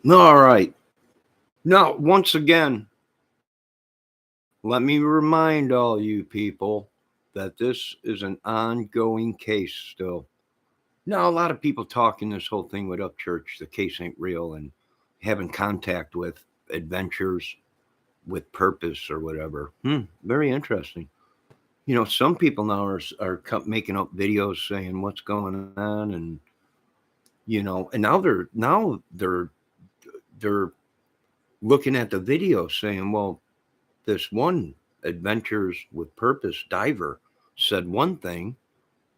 All right. Now, once again, let me remind all you people that this is an ongoing case still. Now, a lot of people talking this whole thing with upchurch, the case ain't real, and having contact with adventures with purpose or whatever. Very interesting. Some people now are making up videos saying what's going on, and and now they're looking at the video saying, well, this one adventures with purpose diver said one thing,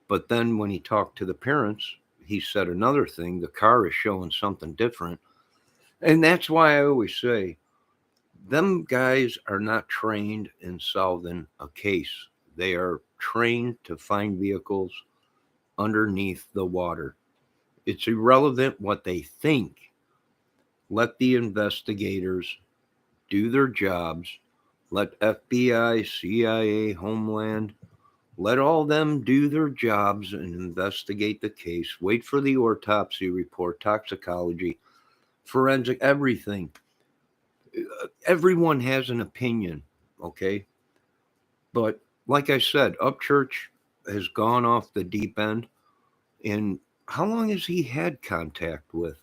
but then when he talked to the parents, he said another thing. The car is showing something different. And that's why I always say them guys are not trained in solving a case. They are trained to find vehicles underneath the water. It's irrelevant what they think. Let the investigators do their jobs. Let FBI, CIA, Homeland, let all them do their jobs and investigate the case. Wait for the autopsy report, toxicology, forensic, everything. Everyone has an opinion, okay? But like I said, Upchurch has gone off the deep end. And how long has he had contact with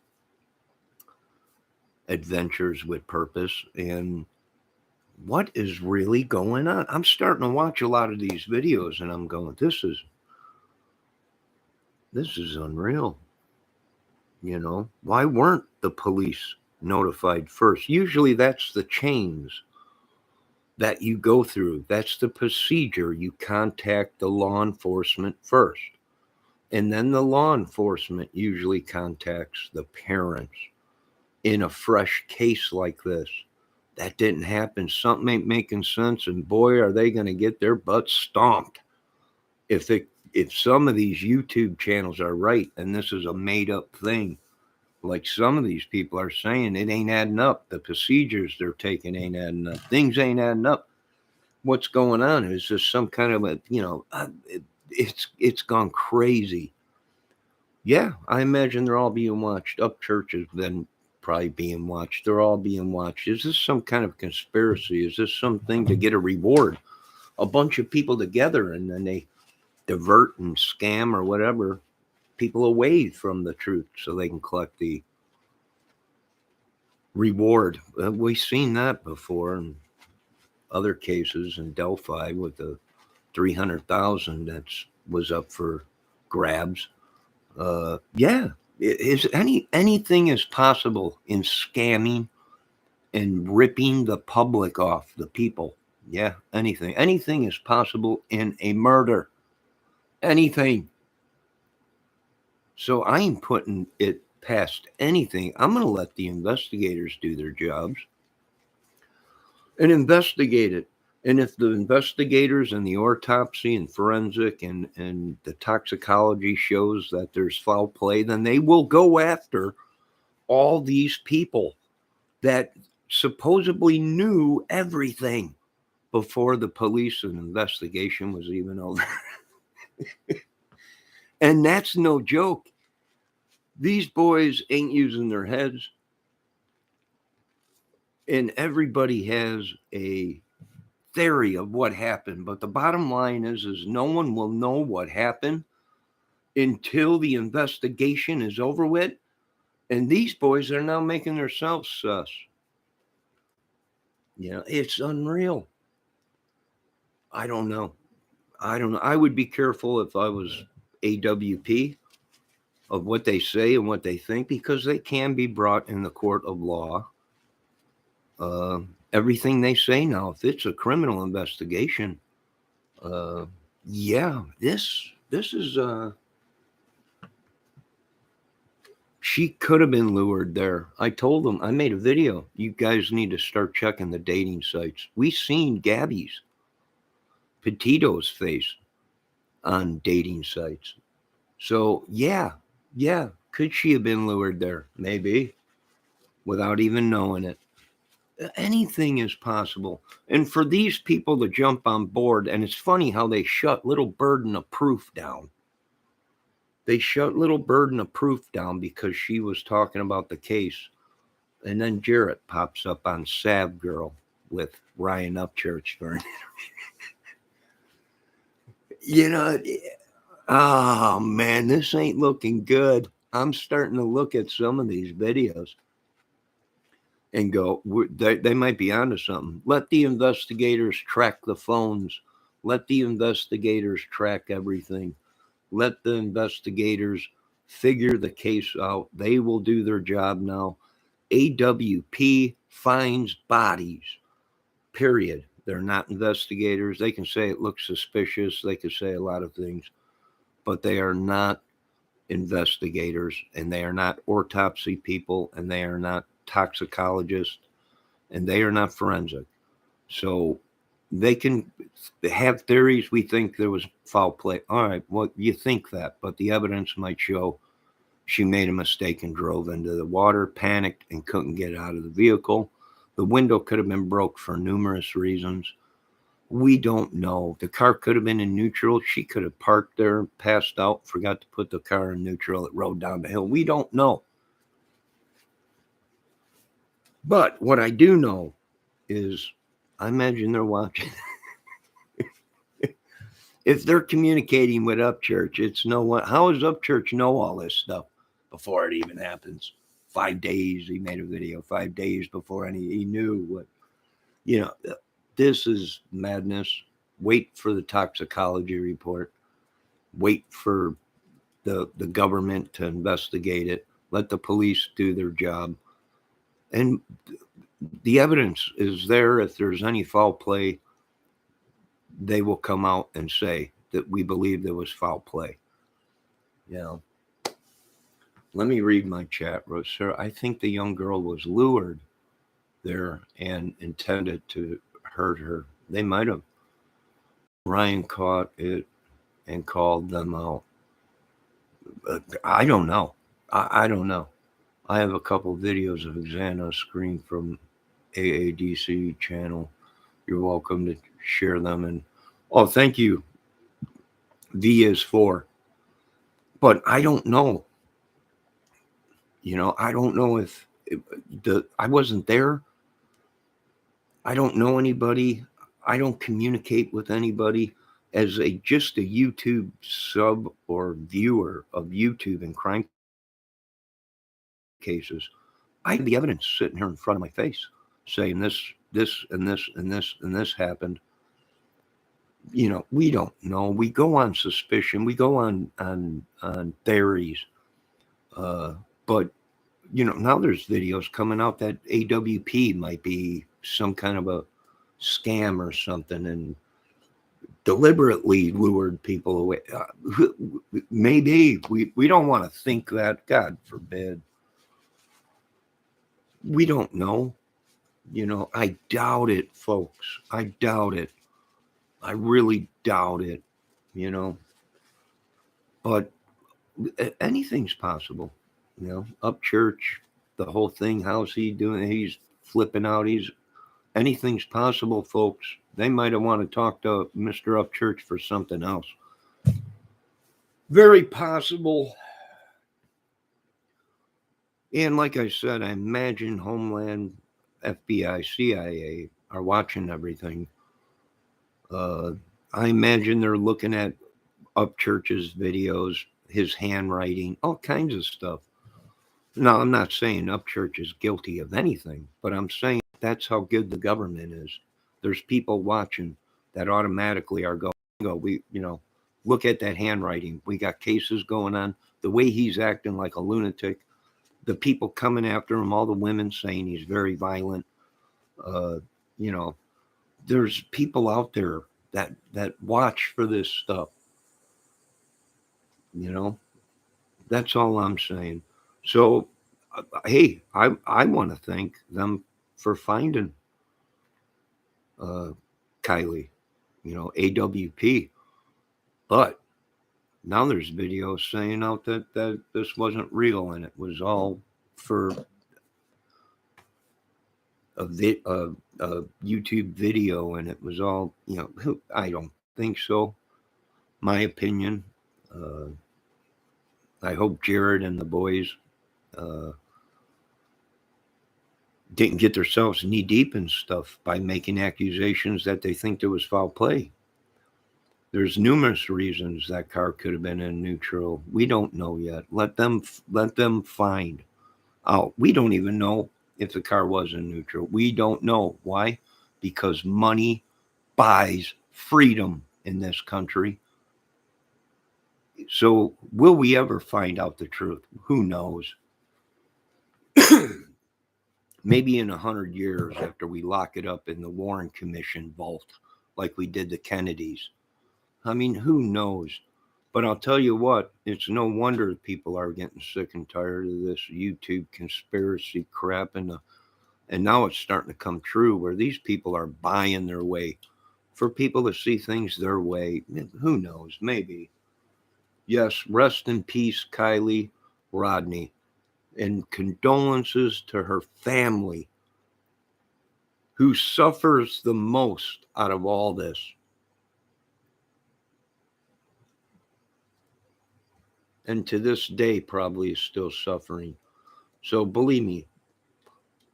Adventures with Purpose? And what is really going on? I'm starting to watch a lot of these videos and I'm going, this is unreal. Why weren't the police notified first? Usually that's the chains that you go through. That's the procedure. You contact the law enforcement first. And then the law enforcement usually contacts the parents in a fresh case like this. That didn't happen. Something ain't making sense. And boy, are they going to get their butts stomped if some of these YouTube channels are right and this is a made up thing. Like some of these people are saying, it ain't adding up. The procedures they're taking ain't adding up. Things ain't adding up. What's going on? Is this some kind of it's gone crazy. Yeah, I imagine they're all being watched. Upchurch has been probably being watched. They're all being watched. Is this some kind of conspiracy? Is this something to get a reward? A bunch of people together and then they divert and scam or whatever people away from the truth so they can collect the reward. We've seen that before in other cases in Delphi with the 300,000 that was up for grabs. Yeah, is anything is possible in scamming and ripping the public off, the people. Yeah, anything is possible in a murder. Anything. So I ain't putting it past anything. I'm going to let the investigators do their jobs and investigate it. And if the investigators and the autopsy and forensic and the toxicology shows that there's foul play, then they will go after all these people that supposedly knew everything before the police and investigation was even over. And that's no joke. These boys ain't using their heads. And everybody has a theory of what happened. But the bottom line is no one will know what happened until the investigation is over with. And these boys are now making themselves sus. It's unreal. I don't know. I would be careful if I was AWP of what they say and what they think, because they can be brought in the court of law. Everything they say now, if it's a criminal investigation, yeah, this is she could have been lured there. I told them, I made a video. You guys need to start checking the dating sites. We seen Gabby's Petito's face on dating sites. So yeah, could she have been lured there? Maybe, without even knowing it. Anything is possible. And for these people to jump on board, and it's funny how they shut little burden of proof down. They shut little burden of proof down because she was talking about the case. And then Jarrett pops up on Sav Girl with Ryan Upchurch for an you know, oh man, this ain't looking good. I'm starting to look at some of these videos and go, they might be onto something. Let the investigators track the phones. Let the investigators track everything. Let the investigators figure the case out. They will do their job now. AWP finds bodies, period. They're not investigators. They can say it looks suspicious. They can say a lot of things, but they are not investigators, and they are not autopsy people, and they are not toxicologists, and they are not forensic. So they can have theories. We think there was foul play. All right, well, you think that, but the evidence might show she made a mistake and drove into the water, panicked, and couldn't get out of the vehicle. The window could have been broke for numerous reasons. We don't know. The car could have been in neutral. She could have parked there, passed out, forgot to put the car in neutral. It rode down the hill. We don't know. But what I do know is I imagine they're watching. If they're communicating with Upchurch, it's no one. How does Upchurch know all this stuff before it even happens? 5 days he made a video. 5 days before he knew what. You know, this is madness. Wait for the toxicology report. Wait for the government to investigate it. Let the police do their job. And the evidence is there. If there's any foul play, they will come out and say that we believe there was foul play. You know, let me read my chat, Rose. Sir, I think the young girl was lured there and intended to hurt her. They might have. Ryan caught it and called them out. I don't know. I don't know. I have a couple videos of Xana screen from AADC channel. You're welcome to share them. And oh, thank you. V is 4. But I don't know. You know, I don't know if I wasn't there. I don't know anybody. I don't communicate with anybody as just a YouTube sub or viewer of YouTube and crime cases. I have the evidence sitting here in front of my face saying this, and this, and this, and this happened. You know, we don't know. We go on suspicion. We go on theories. But you know, now there's videos coming out that AWP might be some kind of a scam or something, and deliberately lured people away. Maybe we don't want to think that. God forbid. We don't know. You know, I doubt it, folks. I doubt it. I really doubt it. You know, but anything's possible. You know, Upchurch, the whole thing. How's he doing? He's flipping out. Anything's possible, folks. They might have want to talk to Mr. Upchurch for something else. Very possible. And like I said, I imagine Homeland, FBI, CIA are watching everything. I imagine they're looking at Upchurch's videos, his handwriting, all kinds of stuff. Now, I'm not saying Upchurch is guilty of anything, but I'm saying that's how good the government is. There's people watching that automatically are going, look at that handwriting. We got cases going on. The way he's acting like a lunatic, the people coming after him, all the women saying he's very violent. You know, there's people out there that watch for this stuff. You know, that's all I'm saying. So, hey, I want to thank them for finding Kylie, you know, AWP. But now there's videos saying out that this wasn't real and it was all for a YouTube video, and it was all, you know, I don't think so. My opinion. Uh, I hope Jared and the boys didn't get themselves knee deep in stuff by making accusations that they think there was foul play. There's numerous reasons that car could have been in neutral. We don't know yet. Let them find out. We don't even know if the car was in neutral. We don't know. Why? Because money buys freedom in this country. So will we ever find out the truth? Who knows? Maybe in 100 years after we lock it up in the Warren Commission vault like we did the Kennedys. I mean, who knows? But I'll tell you what, it's no wonder people are getting sick and tired of this YouTube conspiracy crap, and now it's starting to come true where these people are buying their way for people to see things their way. Who knows? Maybe. Yes, rest in peace, Kylie Rodney, and condolences to her family who suffers the most out of all this. And to this day probably is still suffering. So believe me,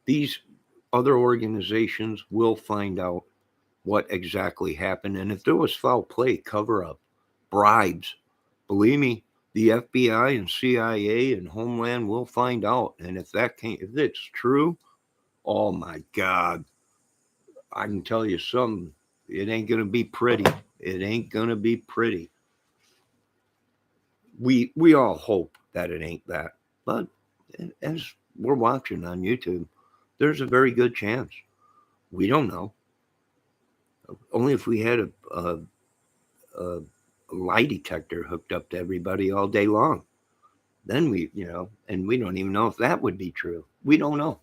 these other organizations will find out what exactly happened. And if there was foul play, cover up, bribes, believe me, the FBI and CIA and Homeland will find out. And if it's true, oh my God, I can tell you something. It ain't gonna be pretty. It ain't gonna be pretty. We all hope that it ain't that, but as we're watching on YouTube, there's a very good chance. We don't know. Only if we had a lie detector hooked up to everybody all day long, then and we don't even know if that would be true. We don't know.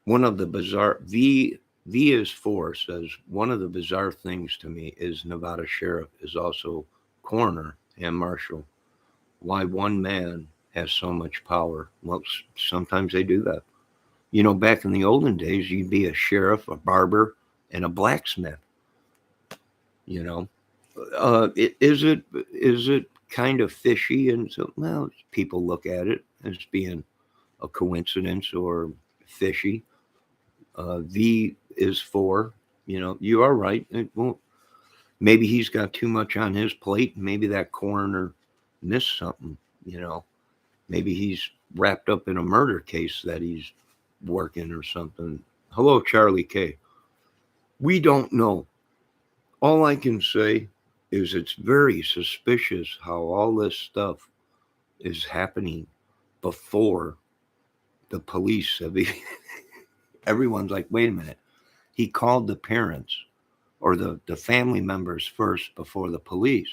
One of the bizarre V is 4 says one of the bizarre things to me is Nevada sheriff is also coroner and marshal. Why one man has so much power? Well, sometimes they do that. Back in the olden days, you'd be a sheriff, a barber, and a blacksmith. You know, is it kind of fishy? And so, well, people look at it as being a coincidence or fishy. V is 4. You are right. Maybe he's got too much on his plate. Maybe that coroner missed something. Maybe he's wrapped up in a murder case that he's working or something. Hello, Charlie K. We don't know. All I can say is it's very suspicious how all this stuff is happening before the police have even. Everyone's like, wait a minute. He called the parents or the family members first before the police.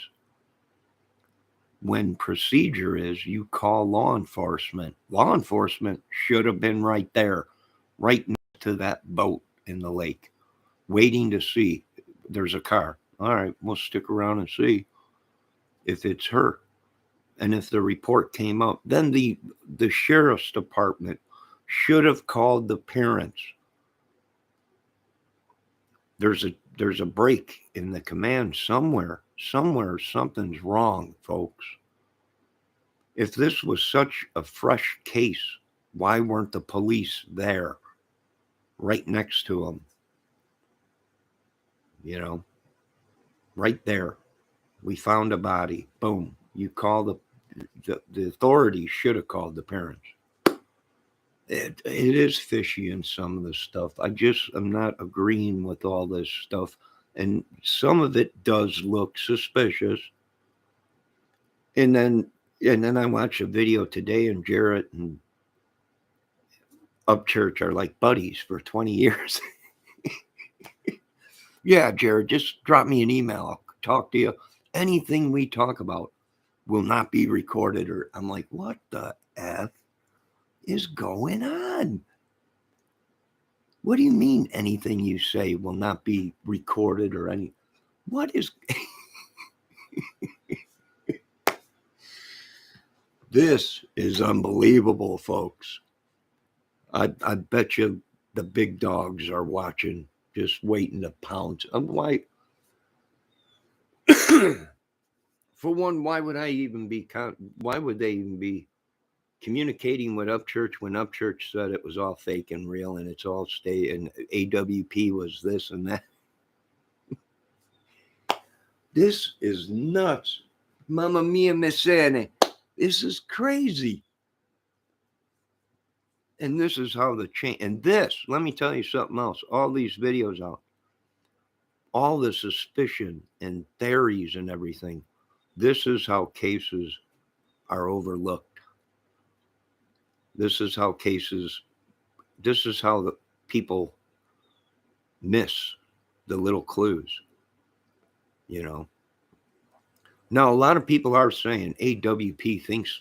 When procedure is you call law enforcement. Law enforcement should have been right there, right next to that boat in the lake, waiting to see there's a car. All right, we'll stick around and see if it's her. And if the report came up, then the sheriff's department should have called the parents. There's a break in the command somewhere. Somewhere something's wrong, folks. If this was such a fresh case, why weren't the police there, right next to them? Right there. We found a body. Boom. You call the authorities should have called the parents. It is fishy in some of the stuff. I'm not agreeing with all this stuff. And some of it does look suspicious. And then I watched a video today, and Jarrett and Upchurch are like buddies for 20 years. Yeah, Jared, just drop me an email. I'll talk to you. Anything we talk about will not be recorded. Or I'm like, what the F is going on? What do you mean anything you say will not be recorded or any? What is? This is unbelievable, folks. I bet you the big dogs are watching, just waiting to pounce. I'm like, for one, why would they even be communicating with Upchurch when Upchurch said it was all fake and real and it's all stay and AWP was this and that. This is nuts. Mamma mia, messere. This is crazy. And this is how the change. And this, let me tell you something else. All these videos out, all the suspicion and theories and everything. This is how cases are overlooked. This is how the people miss the little clues, you know. Now, a lot of people are saying AWP thinks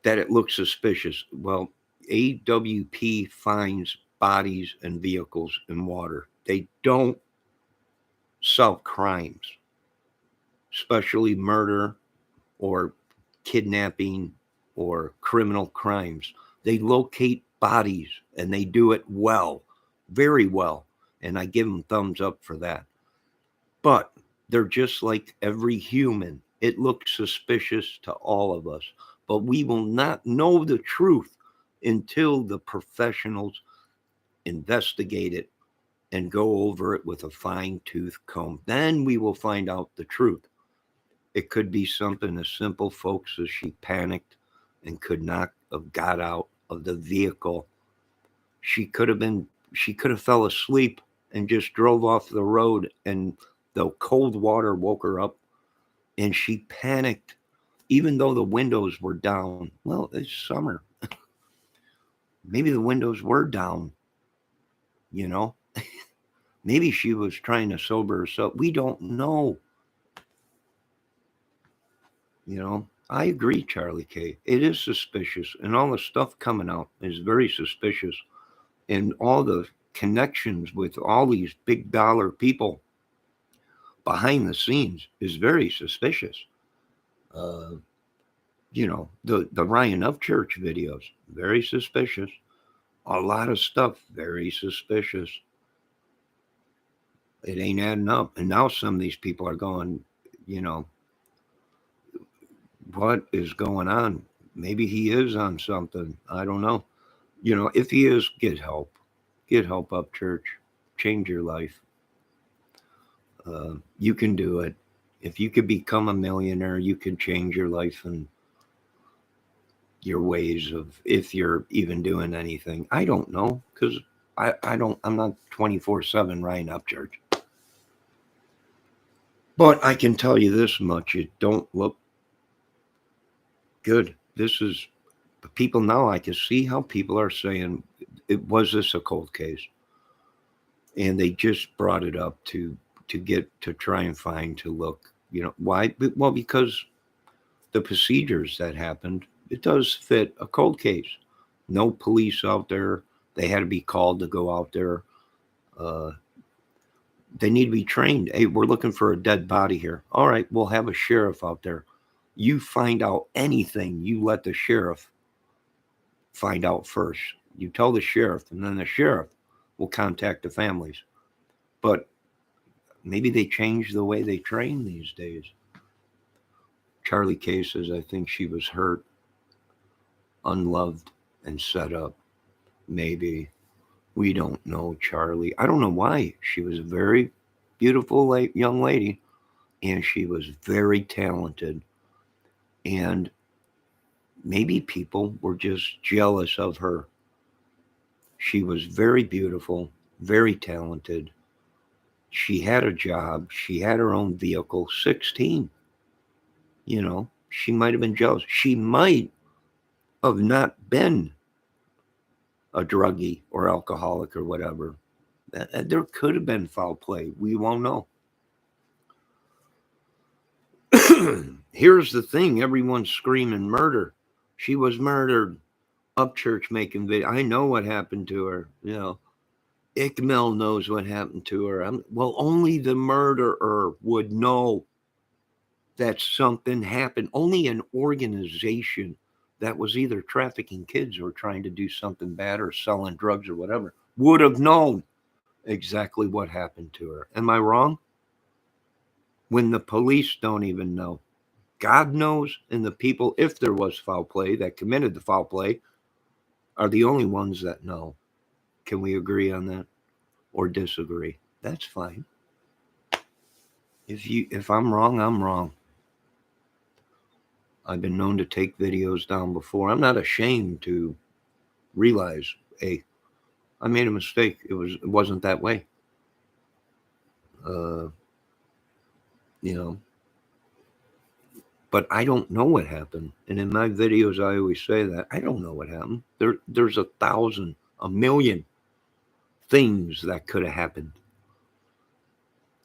that it looks suspicious. Well, AWP finds bodies and vehicles in water. They don't solve crimes, especially murder or kidnapping or criminal crimes. They locate bodies and they do it well, very well. And I give them thumbs up for that. But they're just like every human. It looks suspicious to all of us, but we will not know the truth until the professionals investigate it and go over it with a fine-tooth comb. Then we will find out the truth. It could be something as simple, folks, as she panicked and could not have got out of the vehicle. She could have fell asleep and just drove off the road and the cold water woke her up and she panicked, even though the windows were down. Well, it's summer. Maybe the windows were down, you know. Maybe she was trying to sober herself. We don't know. You know, I agree, Charlie K. It is suspicious, and all the stuff coming out is very suspicious, and all the connections with all these big dollar people behind the scenes is very suspicious. You know, the Ryan Upchurch videos, very suspicious. A lot of stuff, very suspicious. It ain't adding up. And now some of these people are going, you know, what is going on? Maybe he is on something. I don't know. You know, if he is, get help. Get help, Upchurch. Change your life. You can do it. If you could become a millionaire, you can change your life and your ways of, if you're even doing anything. I don't know, because I'm not 24/7 Ryan Upchurch. But I can tell you this much, it don't look good. This is, people now, I can see how people are saying, was this a cold case? And they just brought it up to try and find, to look, you know, why? Well, because the procedures that happened, it does fit a cold case. No police out there. They had to be called to go out there. They need to be trained. Hey, we're looking for a dead body here. All right, we'll have a sheriff out there. You find out anything, you let the sheriff find out first. You tell the sheriff, and then the sheriff will contact the families. But maybe they change the way they train these days. Charlie K says, I think she was hurt, unloved, and set up. Maybe. We don't know, Charlie. I don't know why. She was a very beautiful young lady, and she was very talented. And maybe people were just jealous of her. She was very beautiful, very talented. She had a job. She had her own vehicle, 16. You know, she might have been jealous. She might have not been a druggie or alcoholic or whatever. There could have been foul play. We won't know. Here's the thing. Everyone's screaming murder. She was murdered. Upchurch making video. I know what happened to her. You know, Ickmel knows what happened to her. Well, only the murderer would know that something happened. Only an organization that was either trafficking kids or trying to do something bad or selling drugs or whatever would have known exactly what happened to her. Am I wrong? When the police don't even know. God knows, and the people, if there was foul play, that committed the foul play, are the only ones that know. Can we agree on that or disagree? That's fine. If I'm wrong, I'm wrong. I've been known to take videos down before. I'm not ashamed to realize, hey, I made a mistake. It wasn't that way. Uh, you know, but I don't know what happened. And in my videos, I always say that I don't know what happened. There's 1,000, 1,000,000 things that could have happened.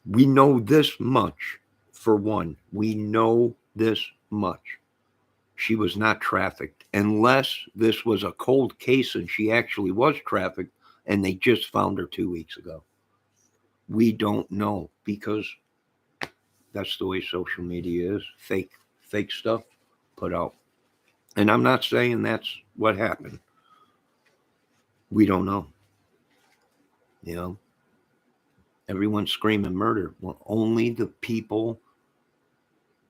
We know this much. For one, we know this much. She was not trafficked, unless this was a cold case and she actually was trafficked and they just found her 2 weeks ago. We don't know, because that's the way social media is. Fake stuff put out. And I'm not saying that's what happened. We don't know. You know, everyone's screaming murder. Well, only the people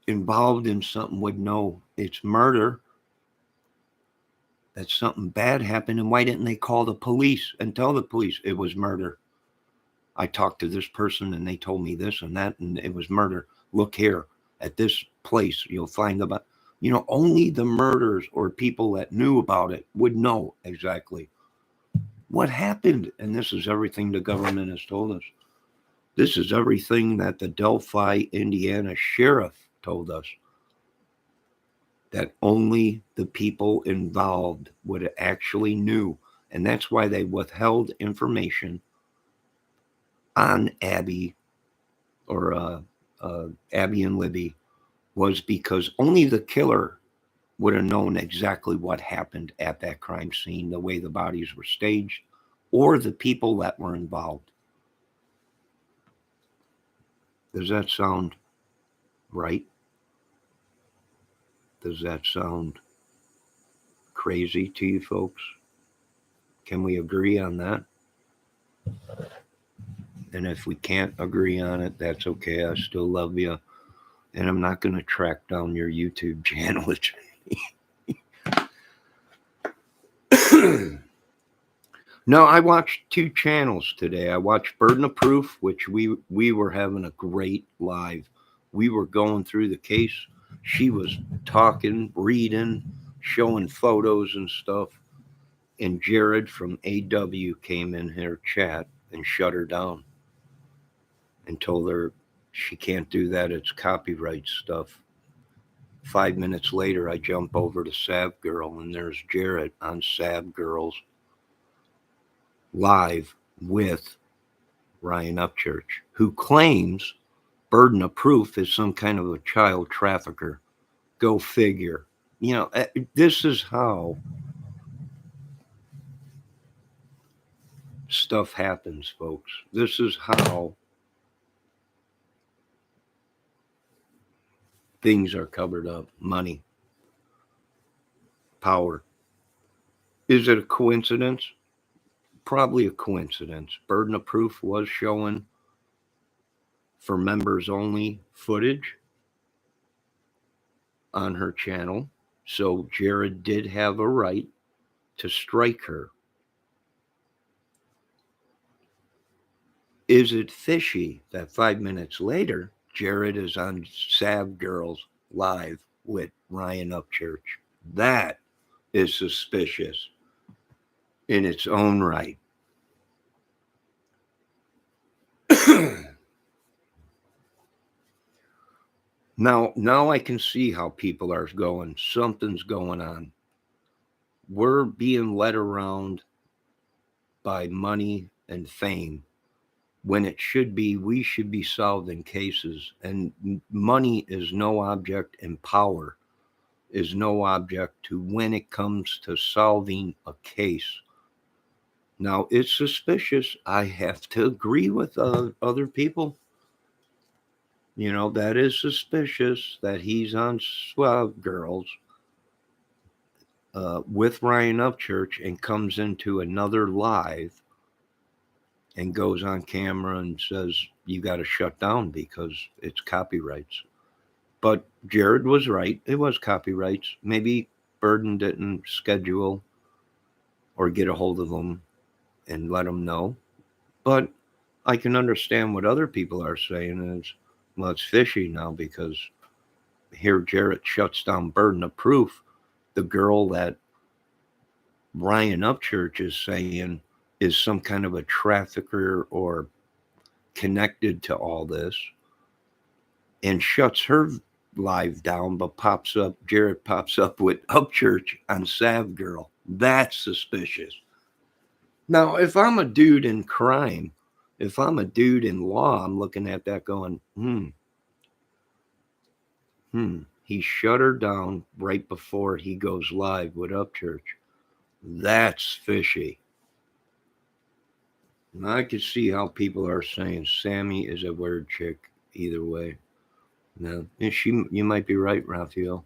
involved in something would know it's murder, that something bad happened. And why didn't they call the police and tell the police it was murder? I talked to this person and they told me this and that, and it was murder. Look here at this place, you'll find about, only the murderers or people that knew about it would know exactly what happened. And this is everything the government has told us. This is everything that the Delphi, Indiana sheriff told us, that only the people involved would actually knew. And that's why they withheld information on Abby, or Abby and Libby, was because only the killer would have known exactly what happened at that crime scene, the way the bodies were staged, or the people that were involved. Does that sound right? Does that sound crazy to you folks? Can we agree on that? And if we can't agree on it, that's okay. I still love you. And I'm not going to track down your YouTube channel. No, I watched 2 channels today. I watched Burden of Proof, which we were having a great live. We were going through the case. She was talking, reading, showing photos and stuff. And Jared from AW came in her chat and shut her down and told her she can't do that. It's copyright stuff. 5 minutes later, I jump over to Sab Girl, and there's Jared on Sab Girl's live with Ryan Upchurch, who claims Burden of Proof is some kind of a child trafficker. Go figure. This is how stuff happens, folks. This is how things are covered up. Money, power. Is it a coincidence? Probably a coincidence. Burden of Proof was showing for members only footage on her channel. So Jared did have a right to strike her. Is it fishy that 5 minutes later, Jared is on Sav Girls live with Ryan Upchurch? That is suspicious in its own right. Now I can see how people are going. Something's going on. We're being led around by money and fame, when it should be, we should be solving cases. And money is no object, and power is no object to when it comes to solving a case. Now, it's suspicious. I have to agree with other people. That is suspicious that he's on Swab Girls with Ryan Upchurch and comes into another live and goes on camera and says, you got to shut down because it's copyrights. But Jared was right. It was copyrights. Maybe Burden didn't schedule or get a hold of them and let them know. But I can understand what other people are saying is, well, it's fishy now because here Jarrett shuts down Burden of Proof. The girl that Ryan Upchurch is saying is some kind of a trafficker or connected to all this, and shuts her live down, but Jarrett pops up with Upchurch on Sav Girl. That's suspicious. Now, if I'm a dude in crime, if I'm a dude in law, I'm looking at that going, he shut her down right before he goes live with Upchurch. That's fishy. And I can see how people are saying Sammy is a weird chick either way. No, and you might be right, Raphael.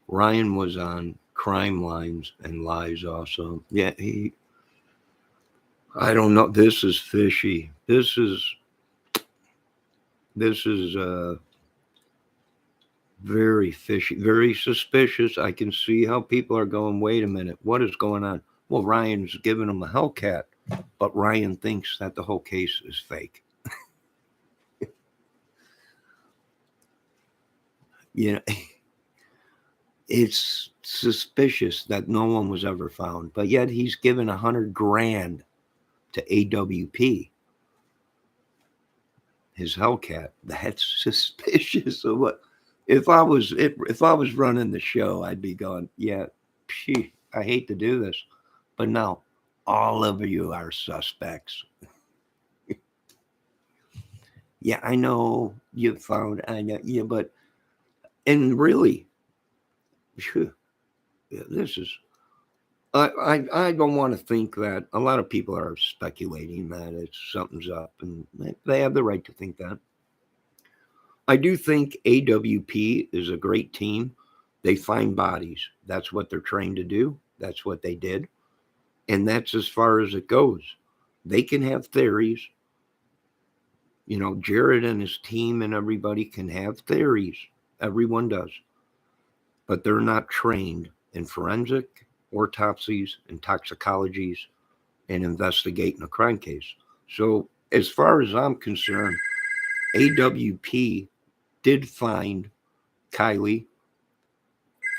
Ryan was on Crime Lines and Lies also. Yeah, I don't know. This is fishy. This is very fishy, very suspicious. I can see how people are going, wait a minute, what is going on? Well, Ryan's giving him a Hellcat, but Ryan thinks that the whole case is fake. You know, it's suspicious that no one was ever found, but yet he's given $100,000 to AWP, his Hellcat. That's suspicious. Of what? If I was running the show, I'd be going, yeah, I hate to do this, but no, all of you are suspects. Yeah, I know you found, I know, yeah, but and really, phew, yeah, this is. I don't want to think that a lot of people are speculating that it's something's up, and they have the right to think that. I do think AWP is a great team. They find bodies. That's what they're trained to do. That's what they did. And that's as far as it goes. They can have theories. You know, Jared and his team and everybody can have theories. Everyone does. But they're not trained in forensic, autopsies, and toxicologies, and investigating a crime case. So, as far as I'm concerned, AWP did find Kylie.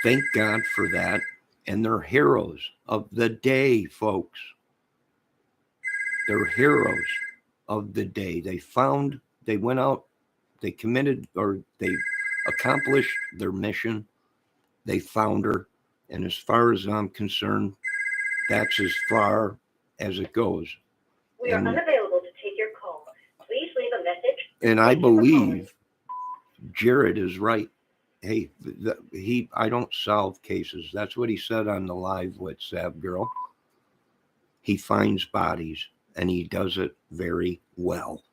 Thank God for that. And they're heroes of the day, folks. They're heroes of the day. They went out, they committed, or they accomplished their mission. They found her. And as far as I'm concerned, that's as far as it goes. We are unavailable to take your call. Please leave a message. And I believe Jared is right. Hey, I don't solve cases. That's what he said on the live with Sav Girl. He finds bodies and he does it very well.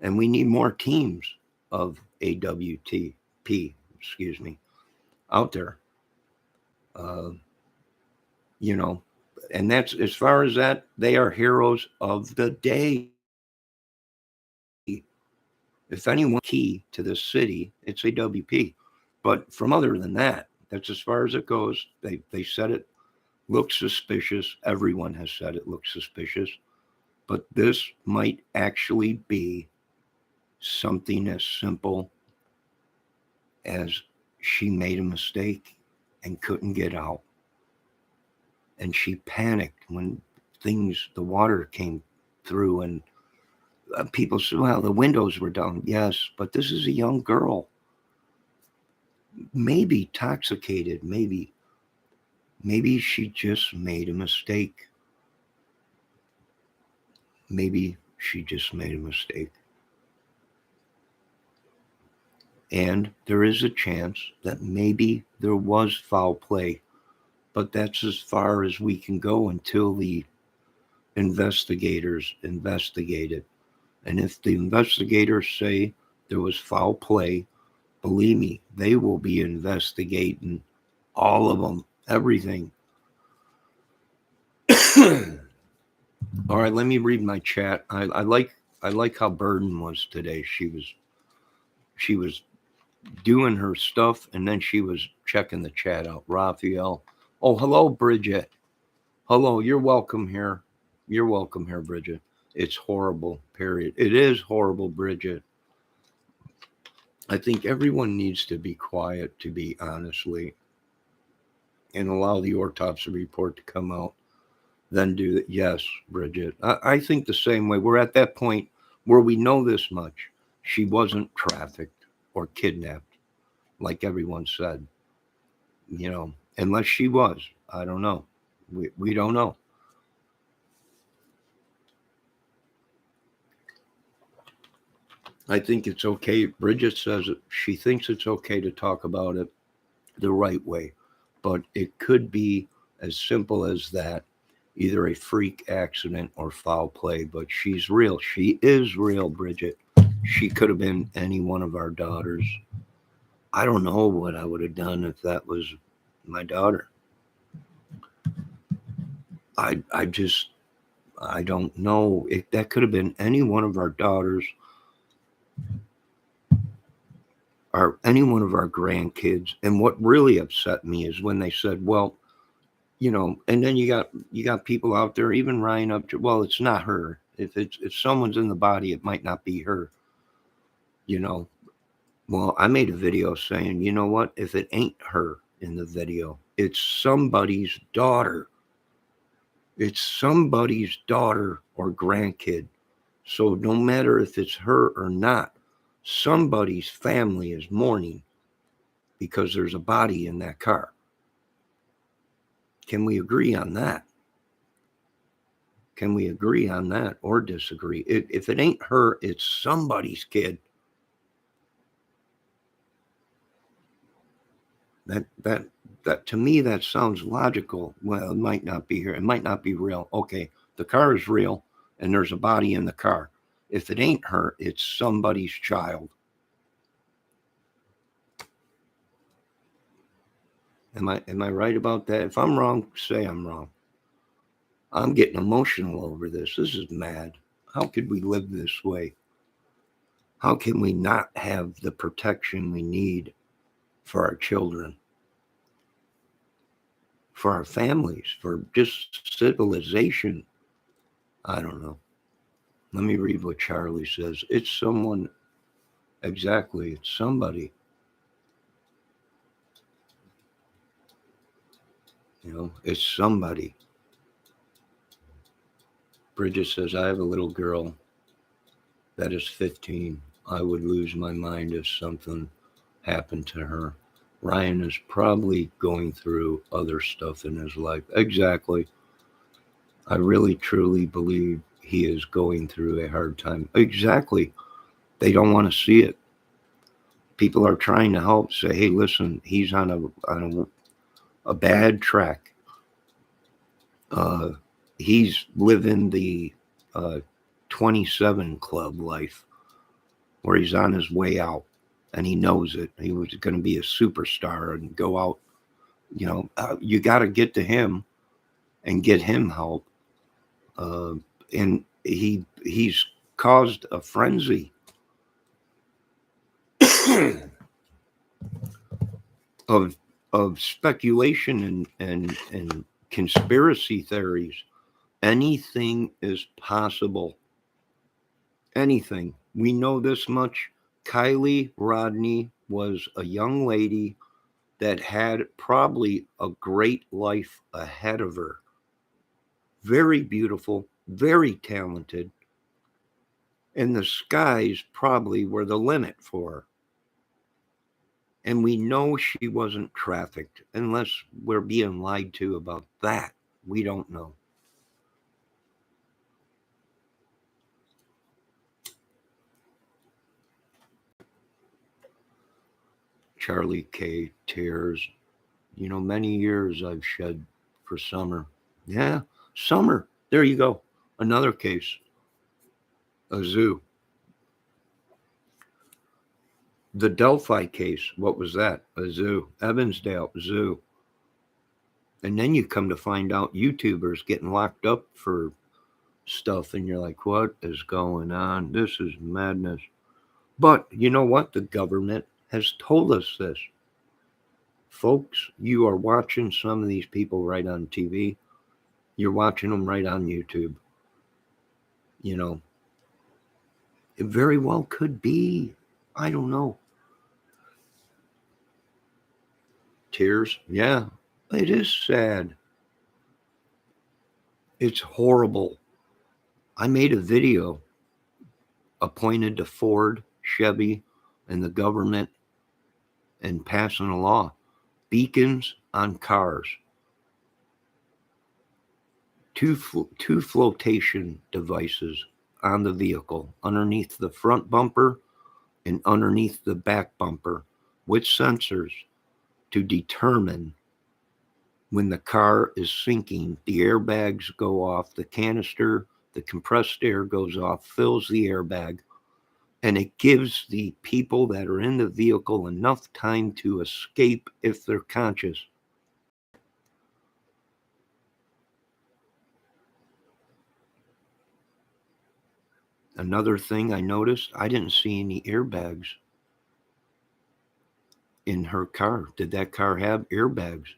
And we need more teams of AWTP, out there. You know, and that's as far as that, they are heroes of the day. If anyone key to this city, it's AWP. But from other than that, that's as far as it goes. They said it looks suspicious. Everyone has said it looks suspicious. But this might actually be something as simple as she made a mistake and couldn't get out. And she panicked when the water came through, and people said, well, the windows were down. Yes, but this is a young girl. Maybe intoxicated, maybe she just made a mistake. Maybe she just made a mistake. And there is a chance that maybe there was foul play, but that's as far as we can go until the investigators investigate it. And if the investigators say there was foul play, believe me, they will be investigating all of them, everything. All right, let me read my chat. I like how Burden was today. She was doing her stuff, and then she was checking the chat out. Raphael. Oh, hello, Bridget. Hello, you're welcome here. You're welcome here, Bridget. It's horrible, period. It is horrible, Bridget. I think everyone needs to be quiet, to be honestly, and allow the autopsy report to come out. Then do that. Yes, Bridget. I think the same way. We're at that point where we know this much. She wasn't trafficked or kidnapped, like everyone said. Unless she was. I don't know. We don't know. I think it's okay. Bridget says she thinks it's okay to talk about it the right way, but it could be as simple as that, either a freak accident or foul play. But she's real. She is real, Bridget. She could have been any one of our daughters. I don't know what I would have done if that was my daughter. I don't know. That could have been any one of our daughters or any one of our grandkids. And what really upset me is when they said, well, and then you got people out there, even Ryan well, it's not her. If someone's in the body, it might not be her. You know. Well, I made a video saying, you know what? If it ain't her in the video, it's somebody's daughter. It's somebody's daughter or grandkid. So no matter if it's her or not, somebody's family is mourning because there's a body in that car. Can we agree on that? Can we agree on that or disagree? If it ain't her, it's somebody's kid. That to me, that sounds logical. Well, it might not be here. It might not be real. Okay, the car is real and there's a body in the car. If it ain't her, it's somebody's child. Am I right about that? If I'm wrong, say I'm wrong. I'm getting emotional over this. This is mad. How could we live this way? How can we not have the protection we need for our children, for our families, for just civilization? I don't know. Let me read what Charlie says. It's someone, exactly, it's somebody. It's somebody. Bridget says, I have a little girl that is 15. I would lose my mind if something happened to her. Ryan is probably going through other stuff in his life. Exactly. I really truly believe he is going through a hard time. Exactly. They don't want to see it. People are trying to help, say, hey, listen, he's on a bad track. He's living the 27 club life where he's on his way out and he knows it. He was going to be a superstar and go out. You got to get to him and get him help. And he's caused a frenzy of speculation and conspiracy theories. Anything is possible. Anything. We know this much. Kylie Rodney was a young lady that had probably a great life ahead of her. Very beautiful, very talented, and the skies probably were the limit for her. And we know she wasn't trafficked, unless we're being lied to about that. We don't know. Charlie K. tears. Many years I've shed for Summer. Yeah, Summer. There you go. Another case. A zoo. The Delphi case. What was that? A zoo. Evansdale Zoo. And then you come to find out YouTubers getting locked up for stuff, and you're like, what is going on? This is madness. But you know what? The government has told us this. Folks, you are watching some of these people right on TV. You're watching them right on YouTube. You know, it very well could be. I don't know. Tears. Yeah, it is sad. It's horrible. I made a video appointed to Ford, Chevy, and the government and passing a law. Beacons on cars. Two flotation devices on the vehicle underneath the front bumper and underneath the back bumper with sensors to determine when the car is sinking. The airbags go off, the canister, the compressed air goes off, fills the airbag, and it gives the people that are in the vehicle enough time to escape if they're conscious. Another thing I noticed, I didn't see any airbags in her car. Did that car have airbags?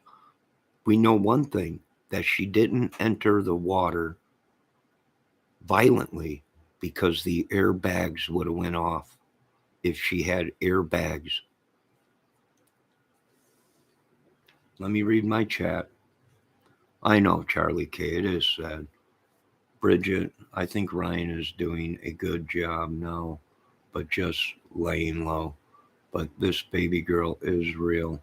We know one thing, that she didn't enter the water violently because the airbags would have went off if she had airbags. Let me read my chat. I know, Charlie K, it is sad. Bridget, I think Ryan is doing a good job now, but just laying low. But this baby girl is real.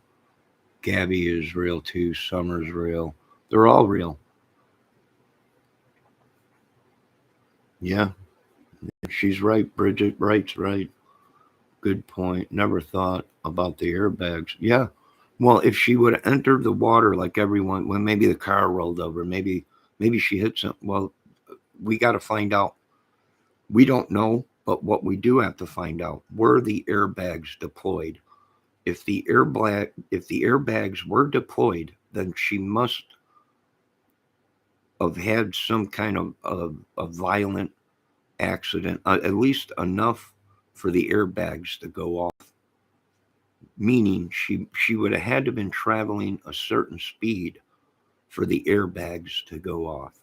Gabby is real too. Summer's real. They're all real. Yeah, she's right. Bridget Wright's right. Good point. Never thought about the airbags. Yeah. Well, if she would have entered the water like everyone, when maybe the car rolled over, maybe she hit something. Well, we got to find out. We don't know, but what we do have to find out, were the airbags deployed? If the airbags were deployed, then she must have had some kind of a violent accident, at least enough for the airbags to go off. Meaning she would have had to have been traveling a certain speed for the airbags to go off.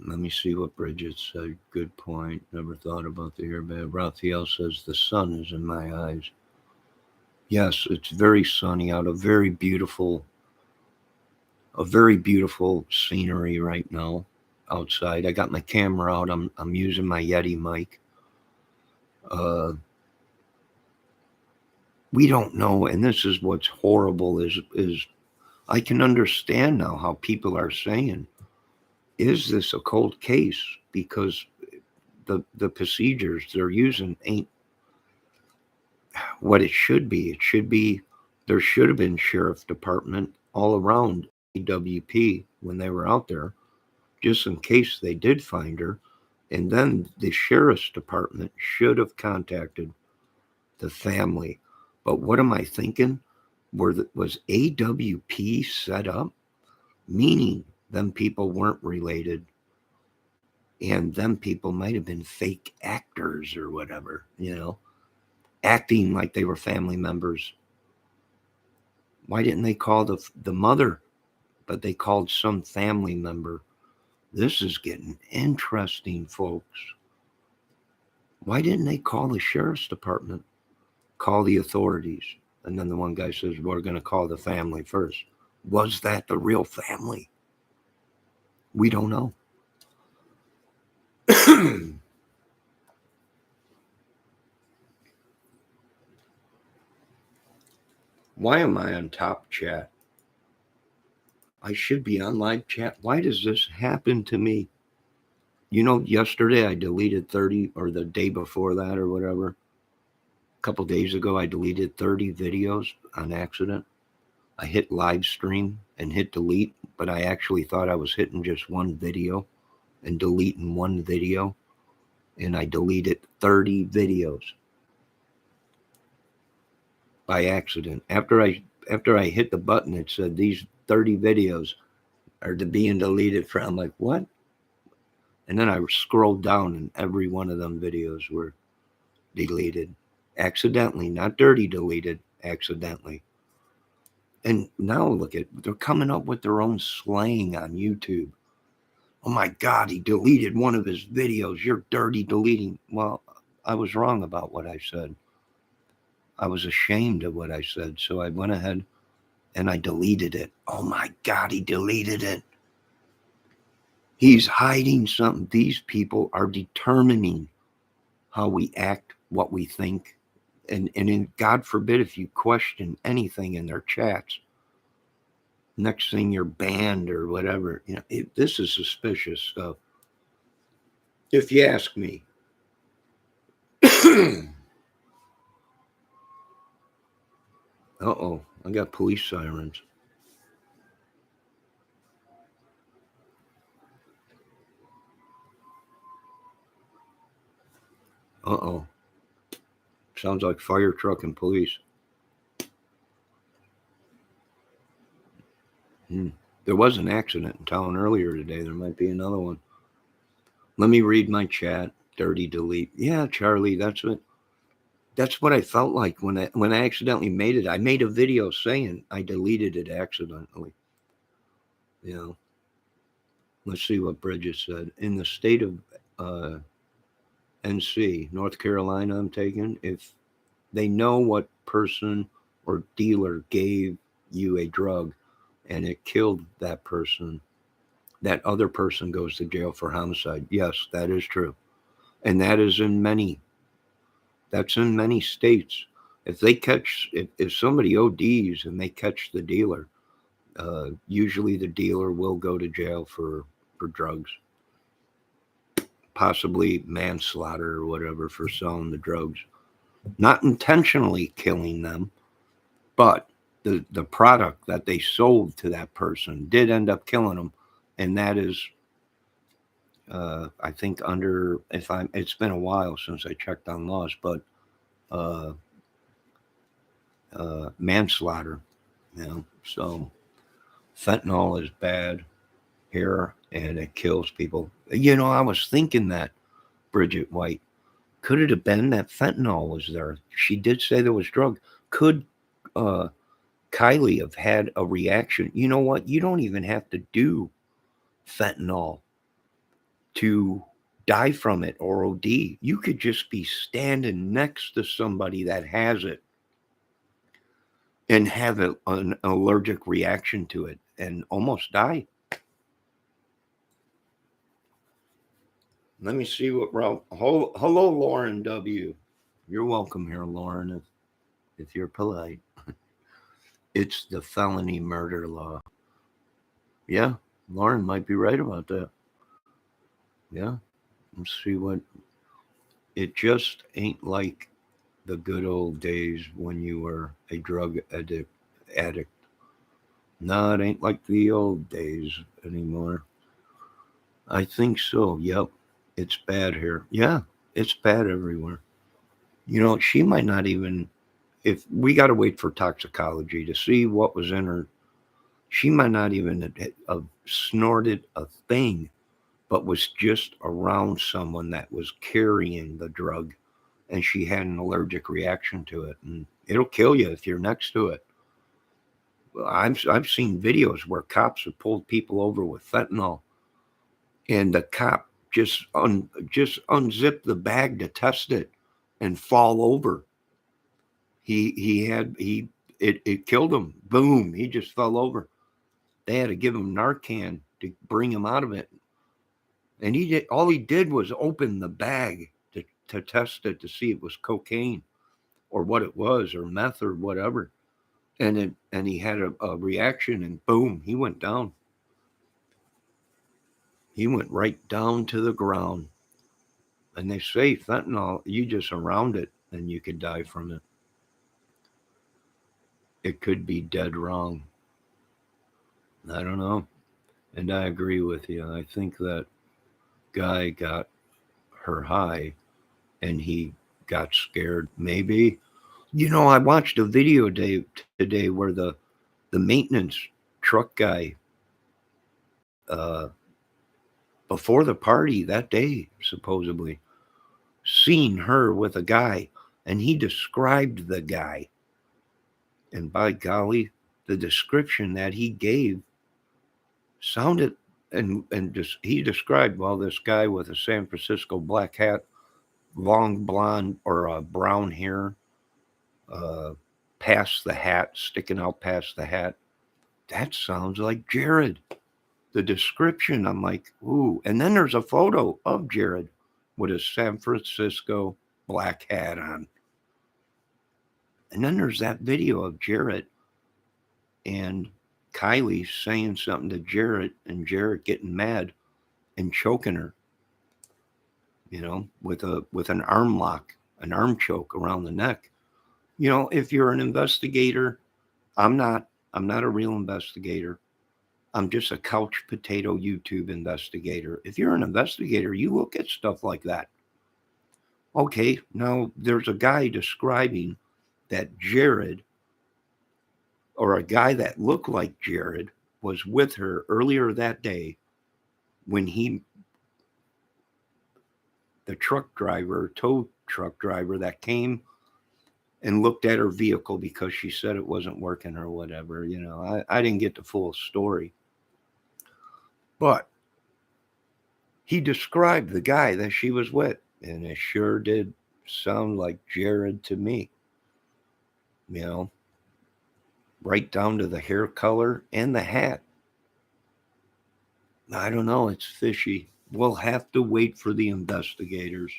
Let me see what Bridget said. Good point. Never thought about the airbag. Raphael says the sun is in my eyes. Yes, it's very sunny out. A very beautiful scenery right now outside. I got my camera out. I'm using my Yeti mic. We don't know, and this is what's horrible is I can understand now how people are saying, is this a cold case? Because the procedures they're using ain't what it should be. It should be, there should have been sheriff department all around AWP when they were out there, just in case they did find her. And then the sheriff's department should have contacted the family. But what am I thinking? Was AWP set up? Meaning them people weren't related, and them people might have been fake actors or whatever, acting like they were family members. Why didn't they call the mother, but they called some family member? This is getting interesting, folks. Why didn't they call the sheriff's department? Call the authorities. And then the one guy says, we're going to call the family first. Was that the real family? We don't know. Why am I on top chat? I should be on live chat. Why does this happen to me? Yesterday I deleted 30, or the day before that or whatever. A couple days ago, I deleted 30 videos on accident. I hit live stream and hit delete, but I actually thought I was hitting just one video and deleting one video. And I deleted 30 videos by accident. After I hit the button, it said these 30 videos are being deleted from. I'm like, what? And then I scrolled down and every one of them videos were deleted. Accidentally, not dirty deleted, accidentally. And now look at, they're coming up with their own slang on YouTube. Oh my God, he deleted one of his videos. You're dirty deleting. Well, I was wrong about what I said. I was ashamed of what I said. So I went ahead and I deleted it. Oh my God, he deleted it. He's hiding something. These people are determining how we act, what we think. And in God forbid if you question anything in their chats, next thing you're banned or whatever. This is suspicious stuff, if you ask me. Uh-oh, I got police sirens. Uh-oh. Sounds like fire truck and police. There was an accident in town earlier today. There might be another one. Let me read my chat. Dirty delete. Yeah, Charlie, that's what I felt like when I accidentally made it. I made a video saying I deleted it accidentally. Let's see what Bridget said. In the state of NC, North Carolina, I'm taking, if they know what person or dealer gave you a drug and it killed that person, that other person goes to jail for homicide. Yes, that is true. And that's in many states. If somebody ODs and they catch the dealer, usually the dealer will go to jail for drugs, possibly manslaughter or whatever for selling the drugs, not intentionally killing them, but the product that they sold to that person did end up killing them, and that is, I think it's been a while since I checked on laws, but uh, manslaughter. So fentanyl is bad here, and it kills people. I was thinking that, Bridget White, could it have been that fentanyl was there? She did say there was drug. Could uh, Kylie have had a reaction? You know what? You don't even have to do fentanyl to die from it or OD. You could just be standing next to somebody that has it and have an allergic reaction to it and almost die. Let me see what Ralph. Hello, Lauren W. You're welcome here, Lauren, if you're polite. It's the felony murder law. Yeah, Lauren might be right about that. Yeah, let's see what. It just ain't like the good old days when you were a drug addict. No, it ain't like the old days anymore. I think so. Yep. It's bad here. Yeah, it's bad everywhere. She might not even, if we got to wait for toxicology to see what was in her, she might not even have snorted a thing, but was just around someone that was carrying the drug and she had an allergic reaction to it. And it'll kill you if you're next to it. I've seen videos where cops have pulled people over with fentanyl, and the cop just unzipped the bag to test it and fall over. It killed him. Boom, he just fell over. They had to give him Narcan to bring him out of it. And all he did was open the bag to test it to see it was cocaine or what it was, or meth or whatever. And he had a reaction, and boom, he went down. He went right down to the ground. And they say fentanyl, you just around it and you could die from it. It could be dead wrong. I don't know. And I agree with you. I think that guy got her high and he got scared. Maybe. I watched a video today where the maintenance truck guy, uh, before the party that day, supposedly, seen her with a guy, and he described the guy. And by golly, the description that he gave sounded and just he described, well, this guy with a San Francisco black hat, long blonde or brown hair, uh, past the hat, sticking out past the hat. That sounds like Jared. The description, I'm like, ooh. And then there's a photo of Jared with his San Francisco black hat on. And then there's that video of Jared and Kylie saying something to Jared and Jared getting mad and choking her, with an arm lock, an arm choke around the neck. If you're an investigator, I'm not a real investigator. I'm just a couch potato YouTube investigator. If you're an investigator, you look at stuff like that. Okay, now there's a guy describing that Jared, or a guy that looked like Jared, was with her earlier that day when the tow truck driver that came and looked at her vehicle because she said it wasn't working or whatever. I didn't get the full story. But he described the guy that she was with, and it sure did sound like Jared to me. Right down to the hair color and the hat. I don't know, it's fishy. We'll have to wait for the investigators.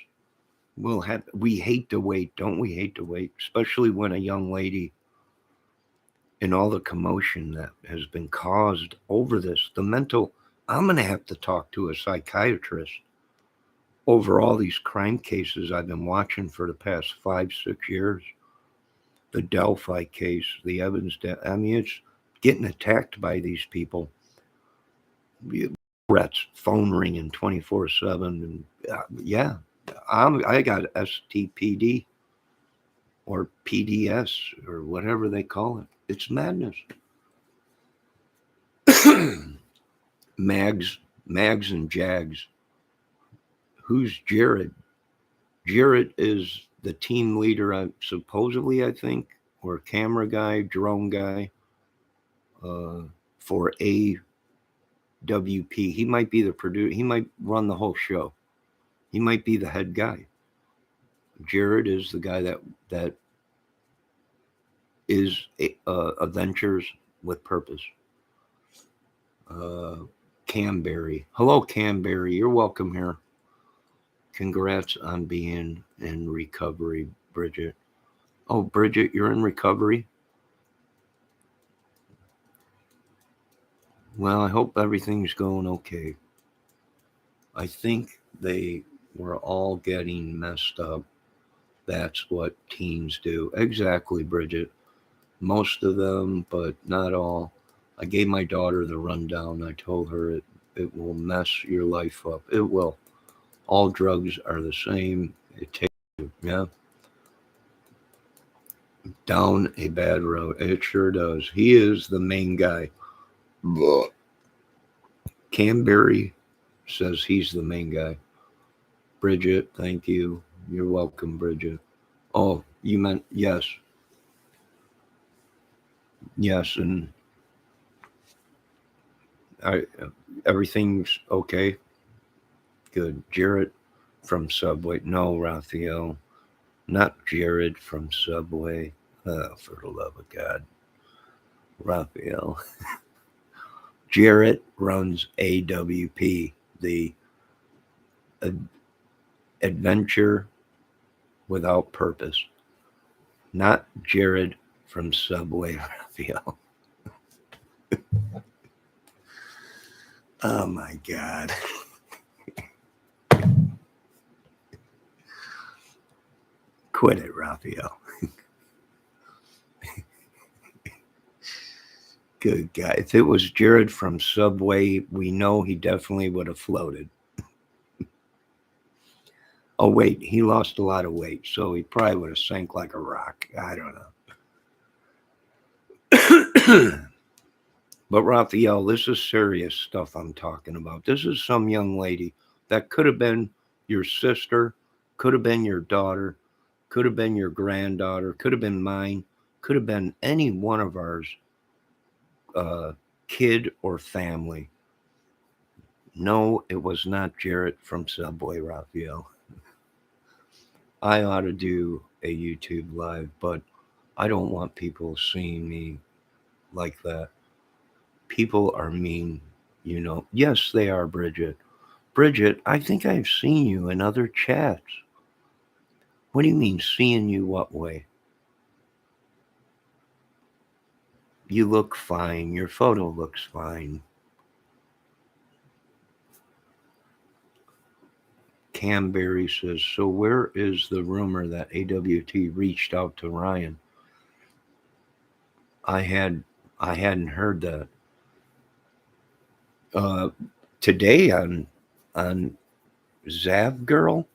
We hate to wait, don't we hate to wait? Especially when a young lady, and all the commotion that has been caused over this, I'm going to have to talk to a psychiatrist over all these crime cases I've been watching for the past 5-6 years. The Delphi case, the Evans death. I mean, it's getting attacked by these people. Threats, phone ringing 24/7, and yeah, I got STPD or PDS or whatever they call it. It's madness. Mags and Jags. Who's Jared? Jared is the team leader, supposedly, I think, or camera guy, drone guy, for AWP. He might be the producer. He might run the whole show. He might be the head guy. Jared is the guy that is Adventures with Purpose. Camberry. Hello, Camberry. You're welcome here. Congrats on being in recovery, Bridget. Oh, Bridget, you're in recovery? Well, I hope everything's going okay. I think they were all getting messed up. That's what teens do. Exactly, Bridget. Most of them, but not all. I gave my daughter the rundown. I told her it will mess your life up. It will. All drugs are the same. It takes you, yeah, down a bad road. It sure does. He is the main guy. Camberry says he's the main guy. Bridget, thank you. You're welcome, Bridget. Oh, you meant yes. Yes, and everything's okay. Good. Jared from Subway. No, Raphael. Not Jared from Subway. For the love of God. Raphael. Jared runs AWP, the Adventure Without Purpose. Not Jared from Subway, Raphael. Oh my God. Quit it, Raphael. Good guy. If it was Jared from Subway, we know he definitely would have floated. Oh, wait, he lost a lot of weight, so he probably would have sank like a rock. I don't know. But Raphael, this is serious stuff I'm talking about. This is some young lady that could have been your sister, could have been your daughter, could have been your granddaughter, could have been mine, could have been any one of ours, uh, kid or family. No, it was not Jarrett from Subway, Raphael. I ought to do a YouTube live, but I don't want people seeing me like that. People are mean, you know. Yes, they are, Bridget. Bridget, I think I've seen you in other chats. What do you mean, seeing you what way? You look fine. Your photo looks fine. Camberry says, so where is the rumor that AWT reached out to Ryan? I had I hadn't heard that. Uh, today on Zav Girl,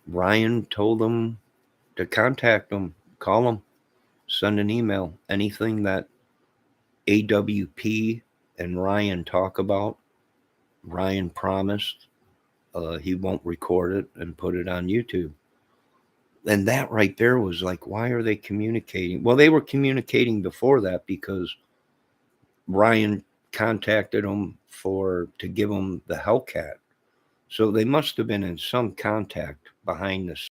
Ryan told them to contact them, call them, send an email. Anything that AWP and Ryan talk about, Ryan promised he won't record it and put it on YouTube. And that right there was like, why are they communicating? Well, they were communicating before that because Ryan contacted them to give them the Hellcat. So they must have been in some contact behind this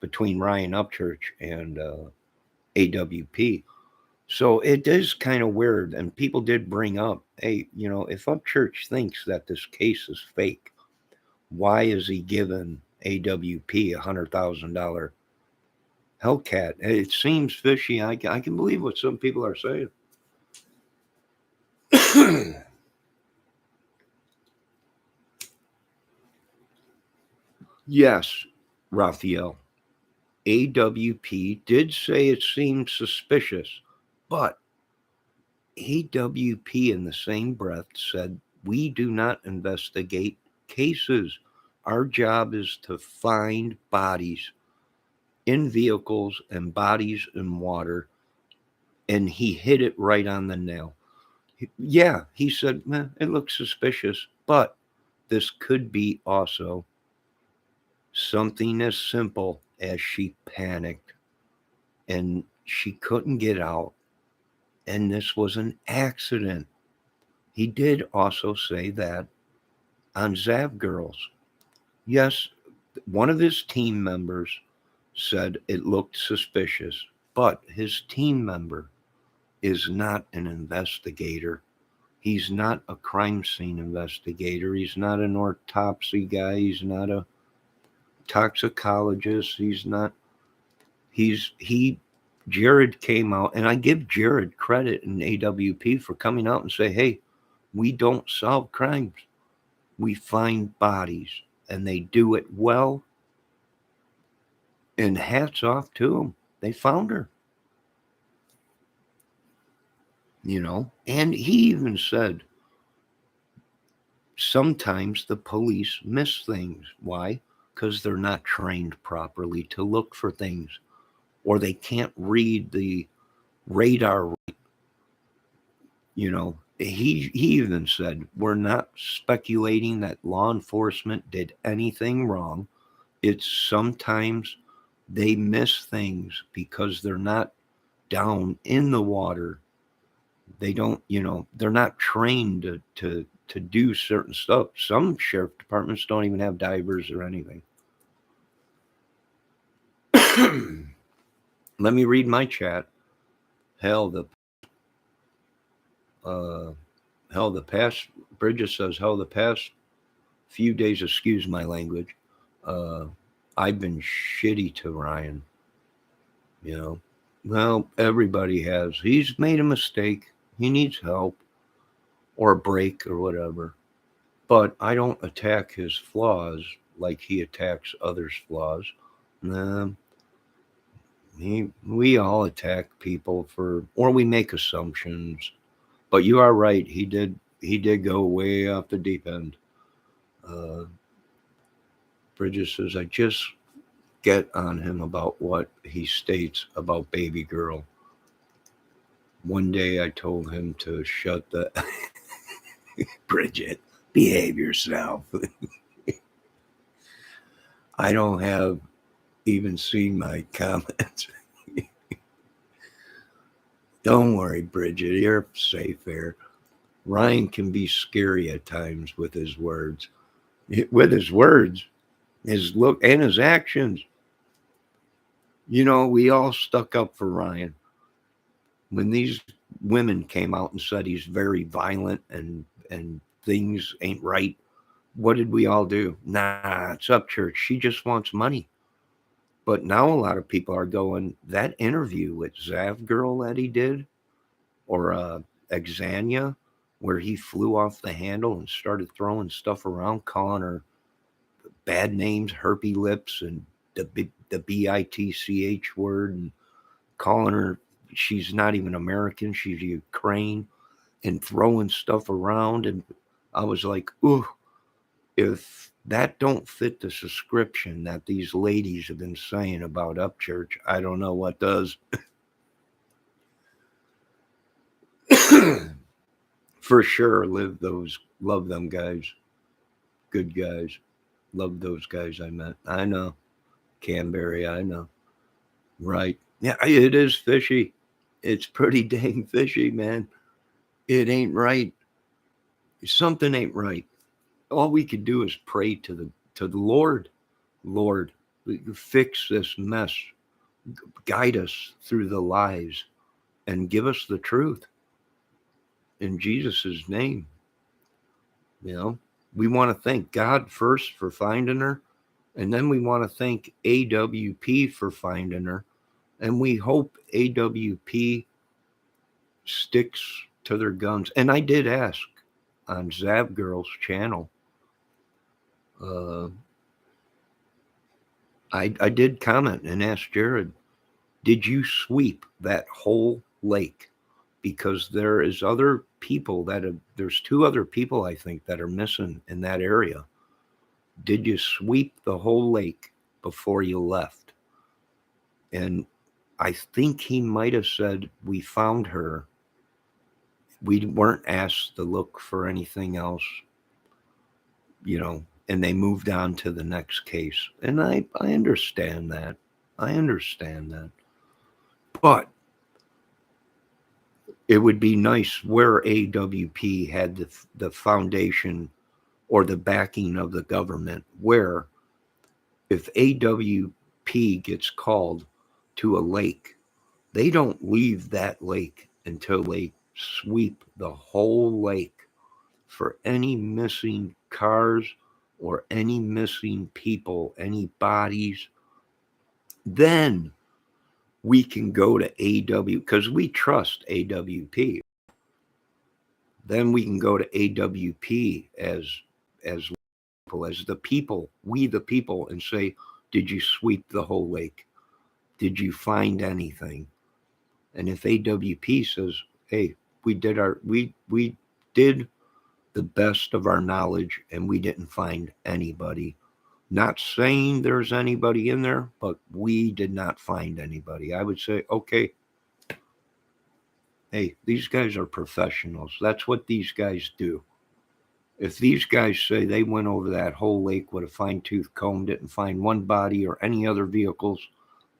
between Ryan Upchurch and AWP. So it is kind of weird, and people did bring up, hey, you know, if Upchurch thinks that this case is fake, why is he giving AWP $100,000 Hellcat? It seems fishy. I can believe what some people are saying. Yes, Raphael. AWP did say it seemed suspicious, but AWP in the same breath said, we do not investigate cases. Our job is to find bodies in vehicles and bodies in water. And he hit it right on the nail. Yeah, he said, it looks suspicious, but this could be also something as simple as she panicked and she couldn't get out. And this was an accident. He did also say that on Zav Girls. Yes, one of his team members said it looked suspicious, but his team member is not an investigator. He's not a crime scene investigator. He's not an autopsy guy. He's not a toxicologist. He's not. He. Jared came out, and I give Jared credit in AWP for coming out and say, "Hey, we don't solve crimes. We find bodies, and they do it well." And hats off to them. They found her, you know. And he even said sometimes the police miss things. Why? Because they're not trained properly to look for things, or they can't read the radar. You know, he even said we're not speculating that law enforcement did anything wrong. It's sometimes they miss things because they're not down in the water. They don't, you know, they're not trained to do certain stuff. Some sheriff departments don't even have divers or anything. Let me read my chat. Hell, uh, the past. Bridget says, hell, the past few days. Excuse my language. Uh, I've been shitty to Ryan. You know, well, everybody has. He's made a mistake. He needs help or a break or whatever. But I don't attack his flaws like he attacks others' flaws. Nah, we all attack people or we make assumptions. But you are right. He did go way off the deep end. Uh, Bridges says, I just get on him about what he states about baby girl. One day I told him to shut the Bridget, behave yourself. I don't have even seen my comments. Don't worry, Bridget, you're safe there. Ryan can be scary at times with his words. With his words, his look, and his actions. You know, we all stuck up for Ryan. When these women came out and said he's very violent and things ain't right, what did we all do? Nah, it's upchurch. She just wants money. But now a lot of people are going, that interview with Zav Girl that he did, or Exania, where he flew off the handle and started throwing stuff around, calling her bad names, herpy lips, and the bitch word, and calling her she's not even American, she's Ukraine, and throwing stuff around. And I was like, ooh, if that don't fit the description that these ladies have been saying about Upchurch, I don't know what does. For sure, love them guys, good guys, love those guys I met. I know, Canberry, I know, right? Yeah, it is fishy. It's pretty dang fishy, man. It ain't right. Something ain't right. All we could do is pray to the Lord. Lord, fix this mess. Guide us through the lies and give us the truth in Jesus' name. You know, we want to thank God first for finding her, and then we want to thank AWP for finding her, and we hope AWP sticks to their guns. And I did ask on Zav Girl's channel. Uh, I did comment and ask Jared, did you sweep that whole lake? Because there's two other people I think that are missing in that area. Did you sweep the whole lake before you left? And I think he might have said, we found her. We weren't asked to look for anything else, and they moved on to the next case. And I understand that. I understand that. But it would be nice where AWP had the foundation or the backing of the government, where if AWP gets called to a lake, they don't leave that lake until they sweep the whole lake for any missing cars or any missing people, any bodies. Then we can go to AW because we trust AWP. Then we can go to AWP as the people, we the people, and say, did you sweep the whole lake? Did you find anything? And if AWP says, hey, we did the best of our knowledge and we didn't find anybody. Not saying there's anybody in there, but we did not find anybody. I would say, okay, hey, these guys are professionals. That's what these guys do. If these guys say they went over that whole lake with a fine tooth comb, didn't find one body or any other vehicles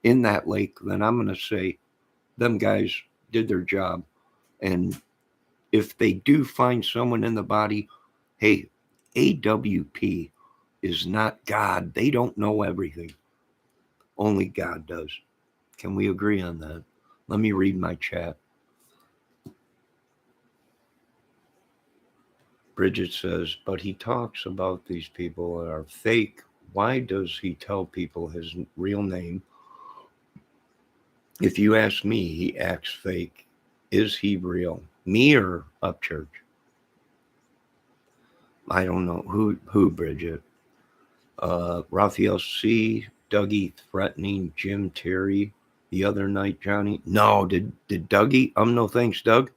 in that lake, then I'm going to say them guys did their job. And if they do find someone in the body, hey, AWP is not God. They don't know everything. Only God does. Can we agree on that? Let me read my chat. Bridget says, but he talks about these people that are fake. Why does he tell people his real name? If you ask me, he acts fake. Is he real? Me or Upchurch? I don't know. Who Bridget? Raphael C. Dougie threatening Jim Terry the other night, Johnny. No, did Dougie? No thanks, Doug.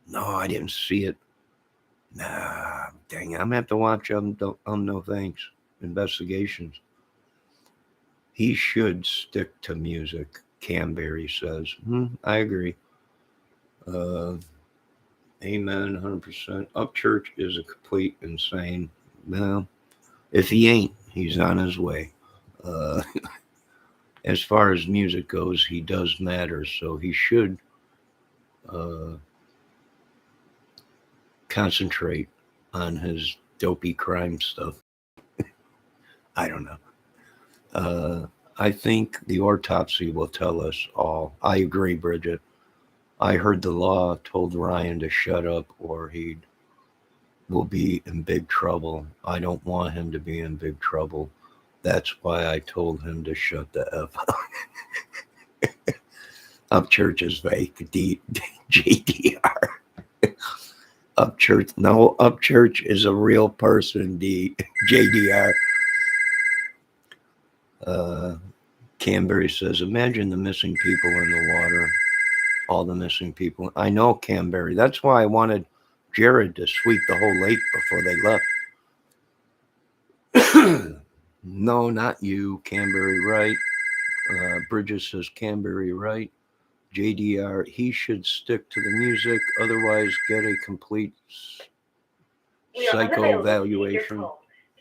No, I didn't see it. Nah, dang, I'm gonna have to watch no thanks investigations. He should stick to music, Canberry says. I agree. Amen, 100%. Upchurch is a complete insane. Well, if he ain't, he's on his way. Uh, as far as music goes, he does matter, so he should uh, concentrate on his dopey crime stuff. I don't know. I think the autopsy will tell us all. I agree, Bridget. I heard the law told Ryan to shut up or he will be in big trouble. I don't want him to be in big trouble. That's why I told him to shut the F up. Upchurch is fake. JDR. Upchurch. No, Upchurch is a real person. JDR. Canberry says, imagine the missing people in the water. All the missing people. I know, Canberry. That's why I wanted Jared to sweep the whole lake before they left. No, not you, Canberry, right? Bridges says, Canberry, right? JDR, he should stick to the music, otherwise get a complete psycho evaluation.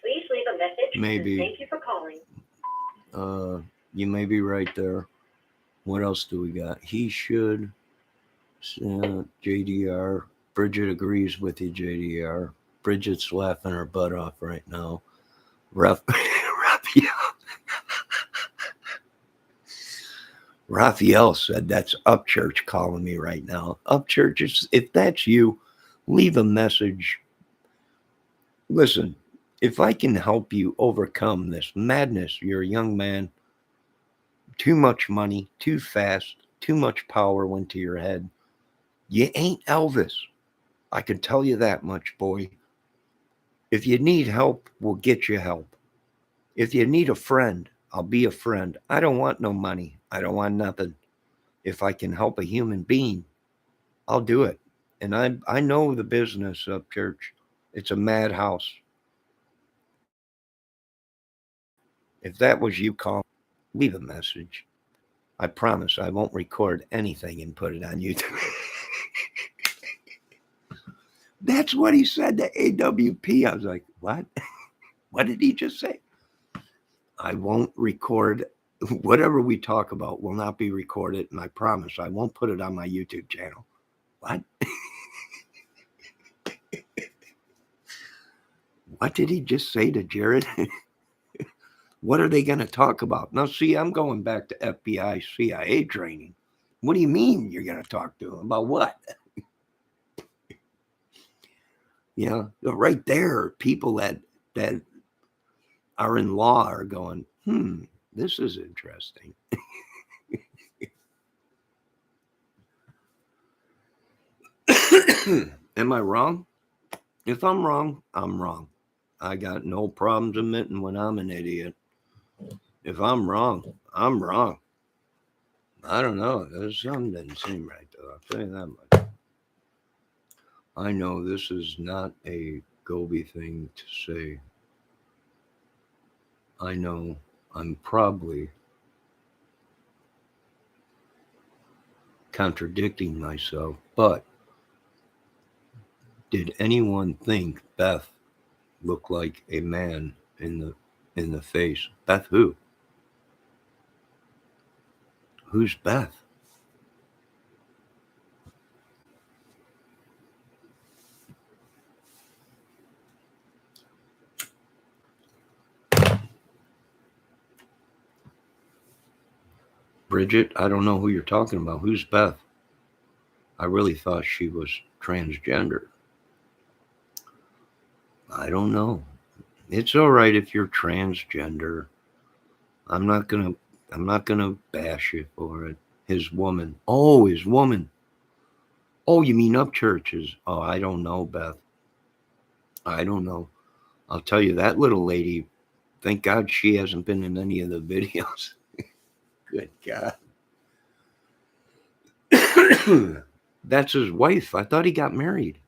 Please leave a message. Maybe. Thank you for calling. You may be right there. What else do we got? He should. JDR. Bridget agrees with you, JDR. Bridget's laughing her butt off right now. Raphael said, that's Upchurch calling me right now. Upchurch, if that's you, leave a message. Listen, if I can help you overcome this madness, you're a young man, too much money, too fast, too much power went to your head. You ain't Elvis. I can tell you that much, boy. If you need help, we'll get you help. If you need a friend, I'll be a friend. I don't want no money. I don't want nothing. If I can help a human being, I'll do it. And I know the business of church. It's a madhouse. If that was you, call, leave a message. I promise I won't record anything and put it on YouTube. That's what he said to AWP. I was like, what? What did he just say? I won't record. Whatever we talk about will not be recorded, and I promise I won't put it on my YouTube channel. What? What did he just say to Jared? What are they going to talk about? Now, see, I'm going back to FBI, CIA training. What do you mean you're going to talk to him about what? Yeah, right there, people that are in law are going, this is interesting. Am I wrong? If I'm wrong, I'm wrong. I got no problems admitting when I'm an idiot. If I'm wrong, I'm wrong. I don't know. There's something that doesn't seem right, though. I'll tell you that much. I know this is not a Gobi thing to say. I know I'm probably contradicting myself, but did anyone think Beth looked like a man in the face? Beth who? Who's Beth? Bridget, I don't know who you're talking about. Who's Beth? I really thought she was transgender. I don't know. It's all right if you're transgender. I'm not gonna bash you for it. His woman. Oh, his woman. Oh, you mean Upchurch's? Oh, I don't know, Beth. I don't know. I'll tell you, that little lady, thank God she hasn't been in any of the videos. Good God. That's his wife. I thought he got married.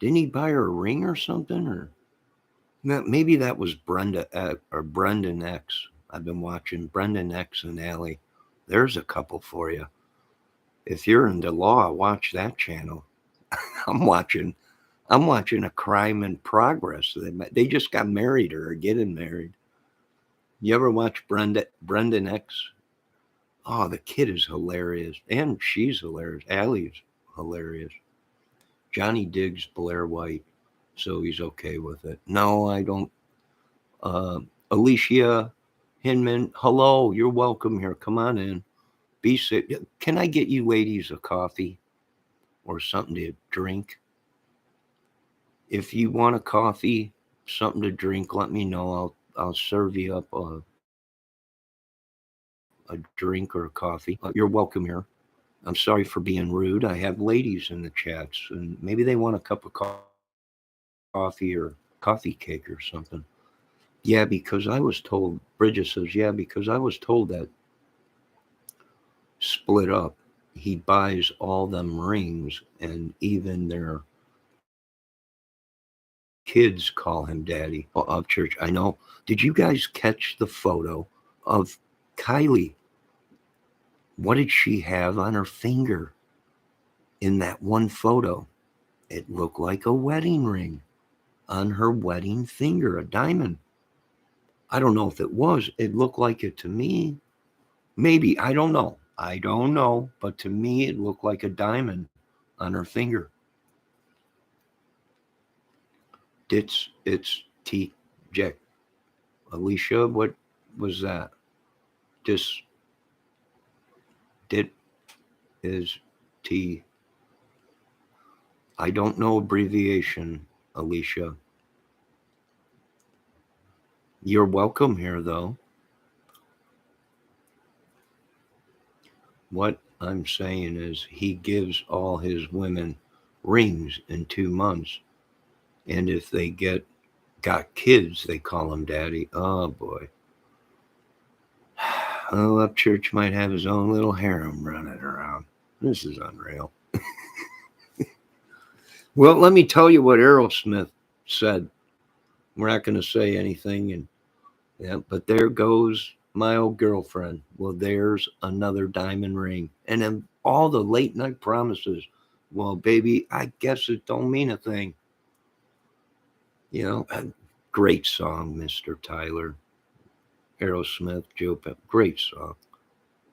Didn't he buy her a ring or something? Or maybe that was Brenda or Brendan X. I've been watching Brendan X and Allie. There's a couple for you. If you're into law, watch that channel. I'm watching a crime in progress. They just got married or are getting married. You ever watch Brendan X? Oh, the kid is hilarious. And she's hilarious. Allie's hilarious. Johnny digs Blair White, so he's okay with it. No, I don't. Uh, Alicia Hinman, hello. You're welcome here. Come on in. Be sick. Can I get you ladies a coffee or something to drink? If you want a coffee, something to drink, let me know. I'll serve you up a drink or a coffee. You're welcome here. I'm sorry for being rude. I have ladies in the chats, and maybe they want a cup of coffee or coffee cake or something. Yeah, because I was told, Bridget says, yeah, because I was told that split up, he buys all them rings, and even their kids call him daddy. Oh, upchurch, I know. Did you guys catch the photo of Kylie? What did she have on her finger in that one photo? It looked like a wedding ring on her wedding finger, a diamond. I don't know if it was. It looked like it to me. Maybe. I don't know. I don't know. But to me, it looked like a diamond on her finger. It's T. Jack. Alicia, what was that? Just dit is T. I don't know abbreviation, Alicia. You're welcome here, though. What I'm saying is he gives all his women rings in 2 months. And if they got kids, they call him daddy. Oh boy. Oh, Upchurch might have his own little harem running around. This is unreal. Well, let me tell you what Aerosmith said. We're not going to say anything, and yeah, but there goes my old girlfriend. Well, there's another diamond ring, and then all the late night promises. Well, baby, I guess it don't mean a thing. You know, a great song, Mr. Tyler. Aerosmith, Joe Pep, great song.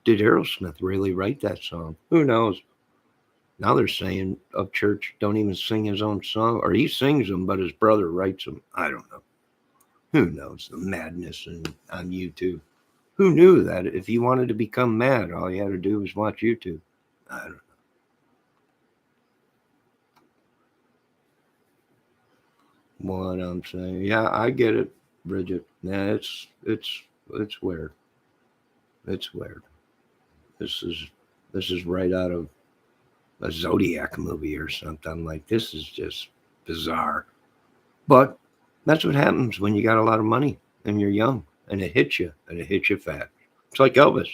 Did Aerosmith really write that song? Who knows? Now they're saying Upchurch don't even sing his own song, or he sings them, but his brother writes them. I don't know. Who knows the madness on YouTube? Who knew that if you wanted to become mad, all you had to do was watch YouTube? I don't know. What I'm saying, yeah, I get it, Bridget. Yeah, it's weird. It's weird. This is right out of a Zodiac movie or something. Like, this is just bizarre. But that's what happens when you got a lot of money and you're young and it hits you fast. It's like Elvis.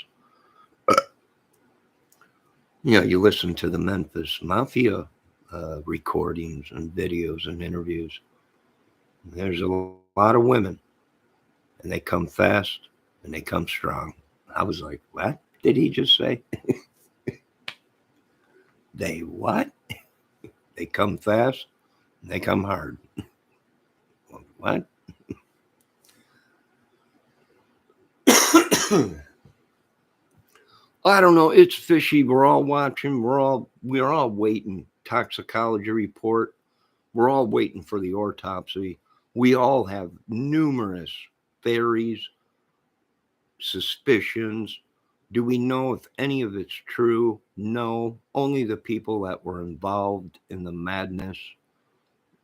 You know, you listen to the Memphis Mafia recordings and videos and interviews. There's a lot of women, and they come fast and they come strong. I was like, what did he just say? They what? They come fast and they come hard. What? I don't know. It's fishy. We're all watching. We're all waiting. Toxicology report. We're all waiting for the autopsy. We all have numerous theories, suspicions. Do we know if any of it's true? No. Only the people that were involved in the madness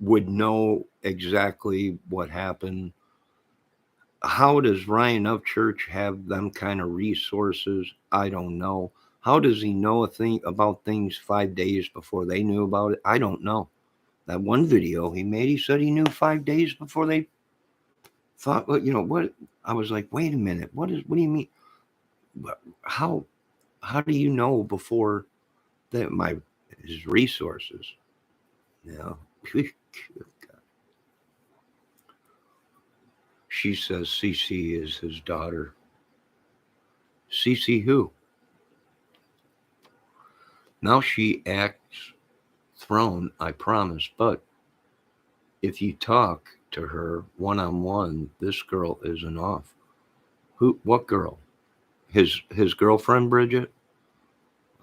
would know exactly what happened. How does Ryan Upchurch have them kind of resources? I don't know. How does he know a thing about things 5 days before they knew about it? I don't know. That one video he made, he said he knew 5 days before they thought. Well, you know what? I was like, wait a minute. What do you mean? How how do you know before that his resources? You know. She says Cece is his daughter. Cece who? Now she acts thrown, I promise, but if you talk to her one-on-one, this girl isn't off. What girl? His girlfriend, Bridget?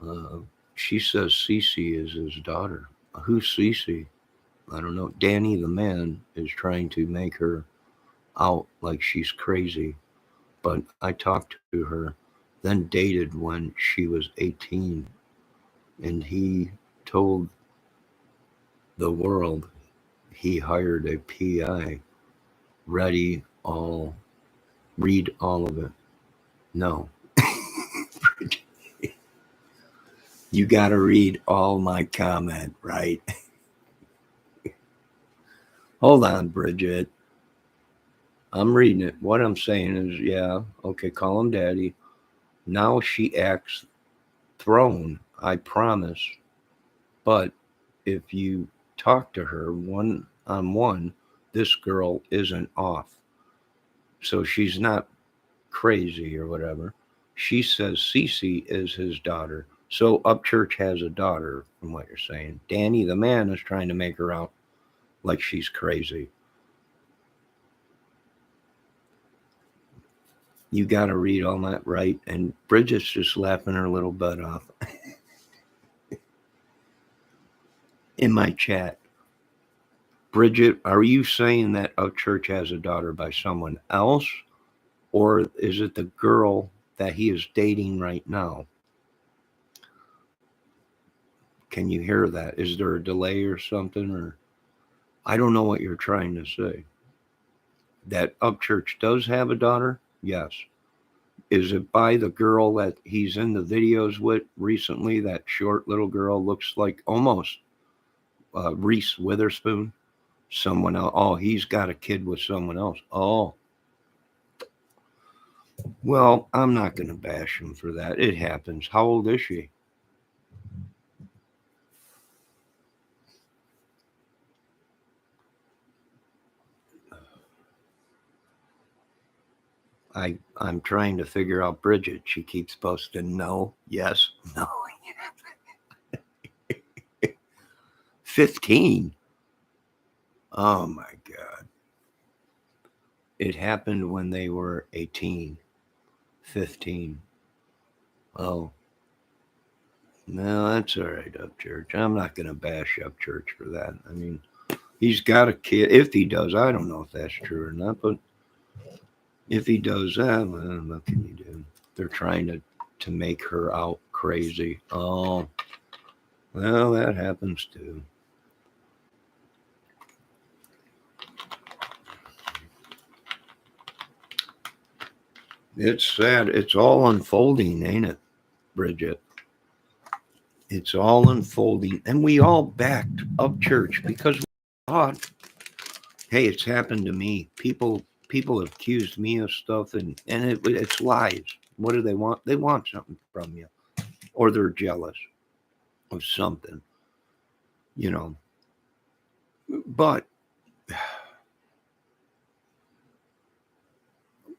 Uh, she says Cece is his daughter. Who's Cece? I don't know. Danny the man is trying to make her out like she's crazy. But I talked to her, then dated when she was 18, and he told the world he hired a PI. Ready, all, read all of it. No. You got to read all my comment, right? Hold on, Bridget. I'm reading it. What I'm saying is, yeah, okay, call him daddy. Now she acts thrown, I promise. But if you talk to her one on one, this girl isn't off. So she's not crazy or whatever. She says Cece is his daughter. So Upchurch has a daughter, from what you're saying. Danny, the man, is trying to make her out like she's crazy. You got to read all that, right? And Bridget's just laughing her little butt off in my chat. Bridget, are you saying that Upchurch has a daughter by someone else? Or is it the girl that he is dating right now? Can you hear that? Is there a delay or something? Or I don't know what you're trying to say. That Upchurch does have a daughter? Yes. Is it by the girl that he's in the videos with recently? That short little girl looks like almost Reese Witherspoon. Someone else. Oh, he's got a kid with someone else. Oh. Well, I'm not going to bash him for that. It happens. How old is she? I'm trying to figure out Bridget. She keeps posting no, yes, no. 15. Oh my God. It happened when they were 18, 15. Oh, no, that's all right, Upchurch. I'm not going to bash Upchurch for that. I mean, he's got a kid. If he does, I don't know if that's true or not, but if he does that, well, what can you do? They're trying to make her out crazy. Oh, well, that happens too. It's sad. It's all unfolding, ain't it, Bridget? It's all unfolding. And we all backed Upchurch because we thought, hey, it's happened to me. People have accused me of stuff, and it's lies. What do they want? They want something from you, or they're jealous of something, you know. But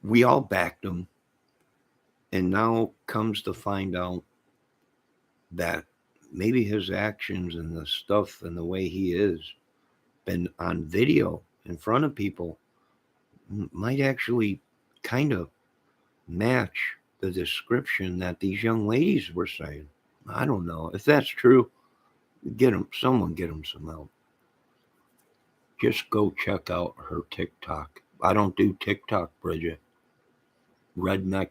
we all backed him, and now comes to find out that maybe his actions and the stuff and the way he is been on video in front of people might actually kind of match the description that these young ladies were saying. I don't know if that's true. Someone get him some help. Just go check out her TikTok. I don't do TikTok, Bridget. Redneck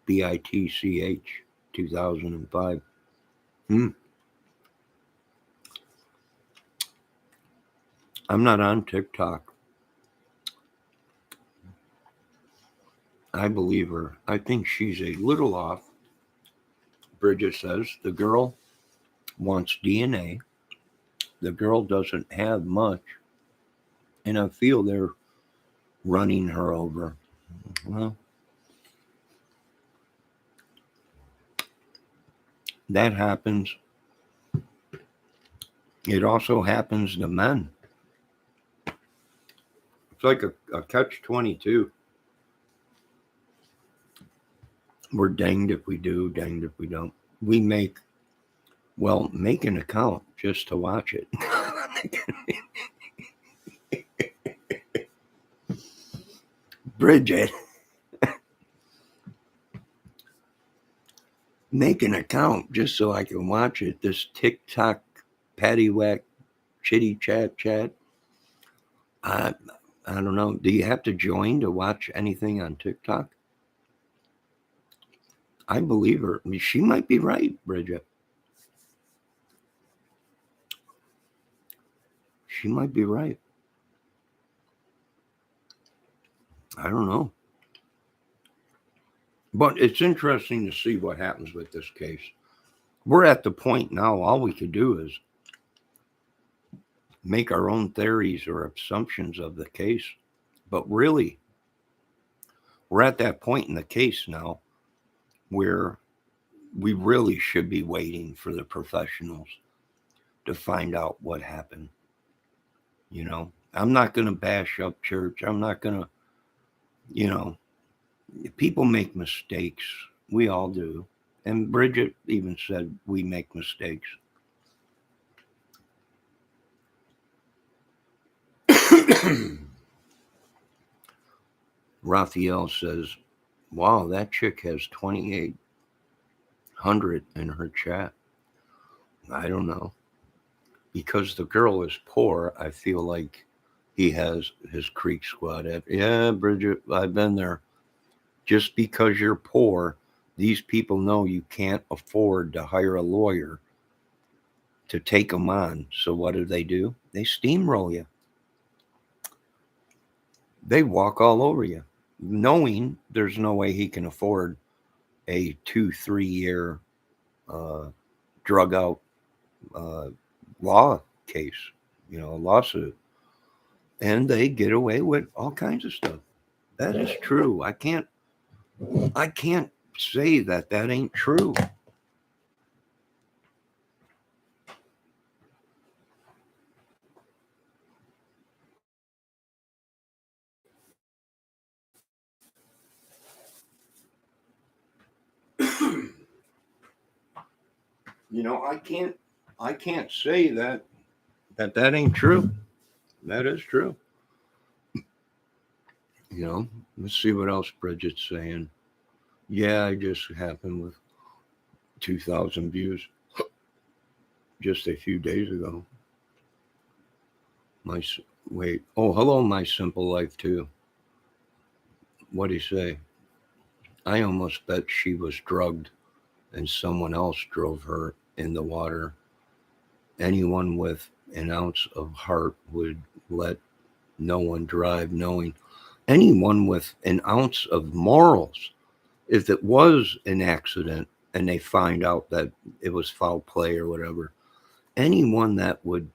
BITCH 2005. I'm not on TikTok. I believe her. I think she's a little off. Bridget says the girl wants DNA. The girl doesn't have much. And I feel they're running her over. Well, that happens. It also happens to men. It's like a catch-22. We're danged if we do, danged if we don't. We make Well, make an account just to watch it. Bridget, make an account just so I can watch it. This TikTok paddywhack chitty chat. I don't know. Do you have to join to watch anything on TikTok? I believe her. I mean, she might be right, Bridget. She might be right. I don't know. But it's interesting to see what happens with this case. We're at the point now, all we could do is make our own theories or assumptions of the case. But really, we're at that point in the case now where we really should be waiting for the professionals to find out what happened. You know, I'm not going to bash upchurch. I'm not going to, you know, people make mistakes. We all do. And Bridget even said we make mistakes. Raphael says, wow, that chick has 2,800 in her chat. I don't know. Because the girl is poor, I feel like he has his Creek Squad app. Yeah, Bridget, I've been there. Just because you're poor, these people know you can't afford to hire a lawyer to take them on. So what do? They steamroll you. They walk all over you, knowing there's no way he can afford a 2-3 year drug out law case, a lawsuit. And they get away with all kinds of stuff. That is true. I can't say that ain't true. I can't say that ain't true. That is true. Let's see what else Bridget's saying. Yeah, I just happened with 2,000 views just a few days ago. Hello, my simple life too. What'd he say? I almost bet she was drugged and someone else drove her in the water. Anyone with an ounce of heart would let no one drive, knowing anyone with an ounce of morals, if it was an accident and they find out that it was foul play or whatever, anyone that would